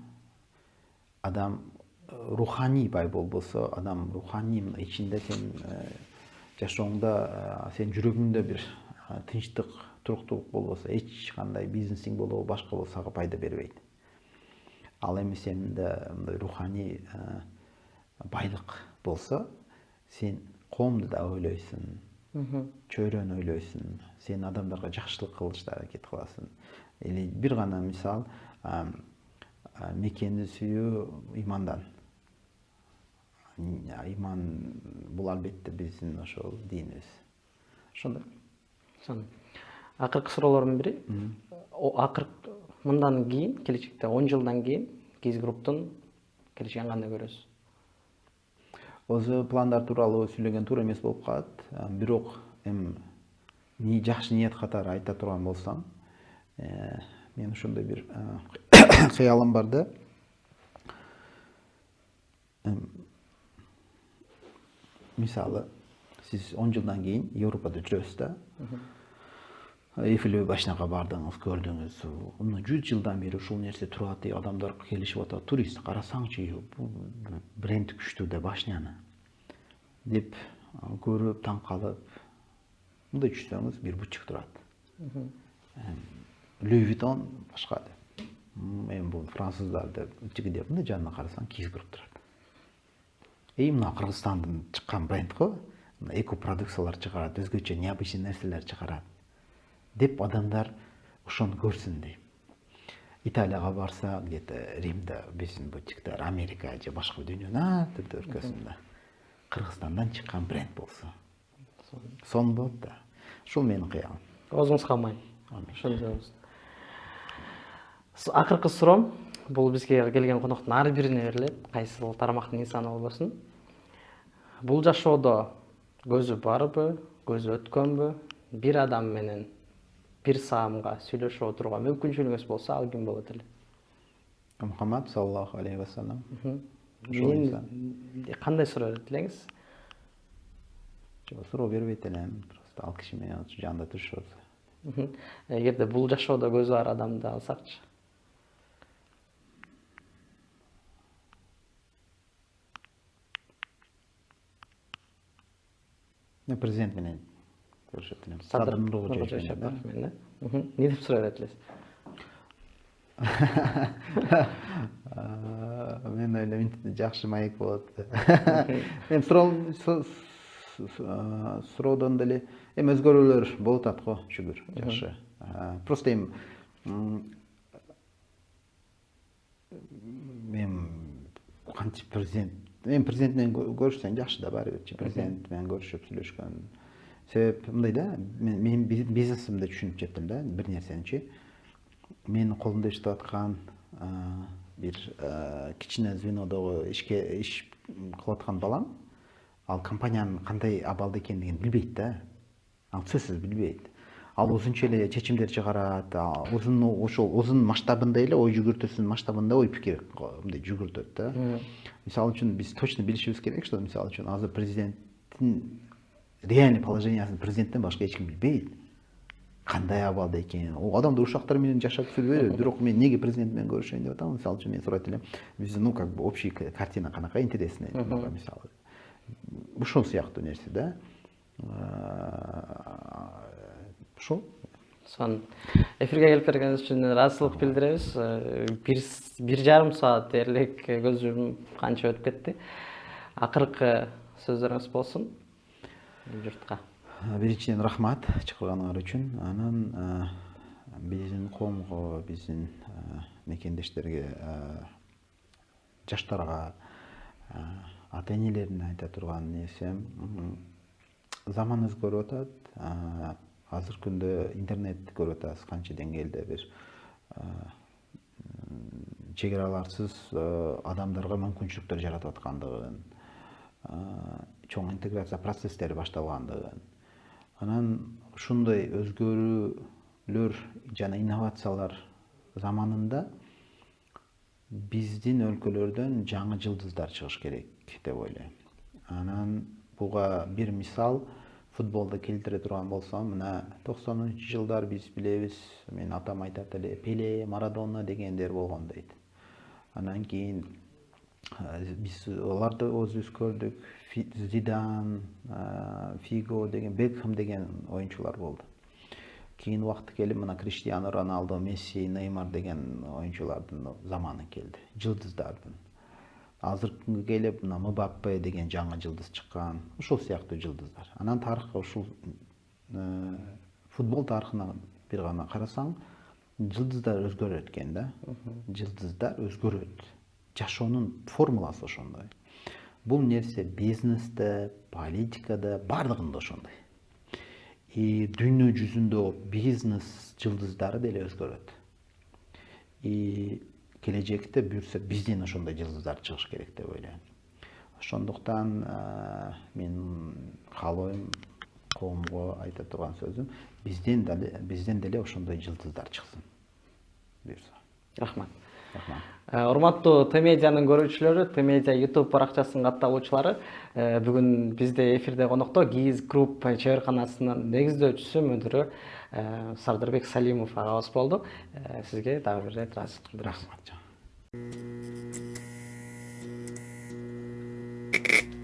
B: адам руханий бай болбосо, адам руханий ичинде сен жашооңда, сен жүрөгүңдө бир тынчтык, туруктуулук болбосо, эч кандай бизнесиң болобу, башка болсо ага пайда бербейт. Ал эми сенде мындай руханий байлык болсо, сен коомду да ойлойсуң, чөйрөнү ойлойсуң, сен адамдарга жакшылык кылышта аракет кыласың. Или бир гана мисал, мекенди сүйүү имандан. Иман бул албетте биздин ошол динибиз. Ошондой.
A: Акыркы суроолордун бири, акыркы мындан кийин, келечекте 10 жылдан кийин Kiz Group'тун келечегин кандай көрөсүз?
B: Өзү пландар тууралуу сүйлөгөн туура эмес болуп калат. Бирок жакшы ниет катары айта турган болсам, мен ошондой бир кыялым бар да. Мисалы, сиз 10 жылдан кийин Европада жүрөсүз да. Эйфель башынага бардыңыз, көрдүңүз. Мына 100 жылдан бери ушул нерсе турат, адамдар келишип атат. Турист карасаңчы, бул бренд күчтүү да башняны деп көрүп, таң калып, мындай түшсөңүз 1,5 турат. Louis Vuitton башка деп. Эми бул француздар деп, жигидеп мындай жанына карасаң Kiz Group турат. Мына Кыргызстандан чыккан бренд го, эко продукциялар чыгарат, өзгөчө необычный нерселер чыгарат деп адамдар ошону көрсүн дейм. Италияга барса, где-то Римде биздин бутиктер, Америка же башка дүйнөнүн түрдө өлкөсүндө Кыргызстандан чыккан бренд болсо, сон болот да. Ушул менин кыялым.
A: Оозуңуз калмай. Акыркы суроом, бул бизге келген коноктун ар бирине берилет, кайсыл тармактын инсаны болбосун. Бул жашоодо көзү барбы, көзү өткөнбү? Бир адам менен бир саамга сүйлөшүп отурууга мүмкүнчүлүгүңүз болсо, ал ким болот эле?
B: Мухаммад саллаллаху алейхи вассалам.
A: Мен кандай суроо берет элеңиз?
B: Суроо бербейт элем, просто ал киши менен жанында турушуп атса.
A: Эгерде бул жашоодо көзү бар адамды алсакчы?
B: Президент менен көрүшөт элем.
A: Садыр
B: Нуркожоевич
A: Нуркожоевич менен. Эмне деп суроо берет элесиз?
B: Мен ойлойм жакшы маек болот. Мен суроодон деле эми өзгөрүүлөр болуп атат го, шүгүр, жакшы. Просто эми мен кантип президент менен көрүшсөм жакшы да, баары бир президент менен көрүшүп сүйлөшкөн. Себеп мындай да, мен бизнесимде түшүнүп жеттим да, бир нерсеничи. Менин колумда иштеп аткан бир кичине звенодогу иш кылып аткан балам, ал компаниянын кандай абалда экендигин билбейт да. Ал сөзсүз билбейт. Ал узунча эле чечимдер чыгарат, ошол масштабында эле, ой жүгүртүүсүнүн масштабында ой пикир мындай жүгүртөт да. Мисалы үчүн биз точно билишибиз керек, что мисалы үчүн азыр президенттин реальный положениясын президенттен башка эч ким билбейт. Кандай абалда экенин, ол адамдар ушактар менен жашап сүрбөйбү. Бирок мен неге президент менен көрүшөйүн деп атам? Мисалы үчүн мен сурайт элем, биздин как бы общий картина канака, интересный, мисалы. Ушул сыяктуу нерсе да. Ушул.
A: Сонун. Эфирге келип бергениңиз үчүн ыраазычылык билдиребиз. 1,5 саат дээрлик көзүм канча өтүп кетти. Акыркы сөздөрүңүз болсун журтка.
B: Биринчиден рахмат чакырганыңар үчүн. Анан биздин коомго, биздин мекендештерге, жаштарга, ата энелерине айта турган нерсем, заман өзгөрүп атат. Азыркы күндө интернет көрүп атасыз канча деңгээлде бир чек араларсыз адамдарга мүмкүнчүлүктөр жаратып аткандыгын, чоң интеграция процесстери башталгандыгын. Анан ушундай өзгөрүүлөр жана инновациялар заманында биздин өлкөлөрдөн жаңы жылдыздар чыгыш керек деп ойлойм. Анан буга бир мисал футболду келтире турган болсом, мына 90-жылдар биз билебиз, мен атам айтат эле, Пеле, Марадона дегендер болгон дейт. Анан кийин биз аларды өзүбүз көрдүк, Зидан, Фиго деген, Бекхэм деген оюнчулар болду. Кийин убакыты келип мына Криштиану Роналдо, Месси, Неймар деген оюнчулардын заманы келди, жылдыздардын. Азыркы күнгө келип мына Мбаппе деген жаңы жылдыз чыккан, ушул сыяктуу жылдыздар. Анан тарыхка ушул футбол тарыхына бир гана карасаң, жылдыздар өзгөрөт экен да. Жылдыздар өзгөрөт. Жашоонун формуласы ошондой. Бул нерсе бизнесте, политикада, бардыгында ошондой. Дүйнө жүзүндө бизнес жылдыздары деле өзгөрөт. Келечекте буюрса бизден ошондой жылдыздар чыгыш керек деп ойлойм. Ошондуктан мен каалойм, коомго айта турган сөзүм, бизден деле ошондой жылдыздар чыксын. Буюрса.
A: Рахмат.
B: Рахмат.
A: Урматтуу Т-медианын көрүүчүлөрү, Т-медиа YouTube баракчасынын катталуучулары, бүгүн бизде эфирде конокто Giz Group чыгарканасынын негиздөөчүсү, мүдүрү Сардырбек Салимов агабыз болду. Сизге дагы бир ирет ыраазычылык билдиребиз.
B: Рахмат.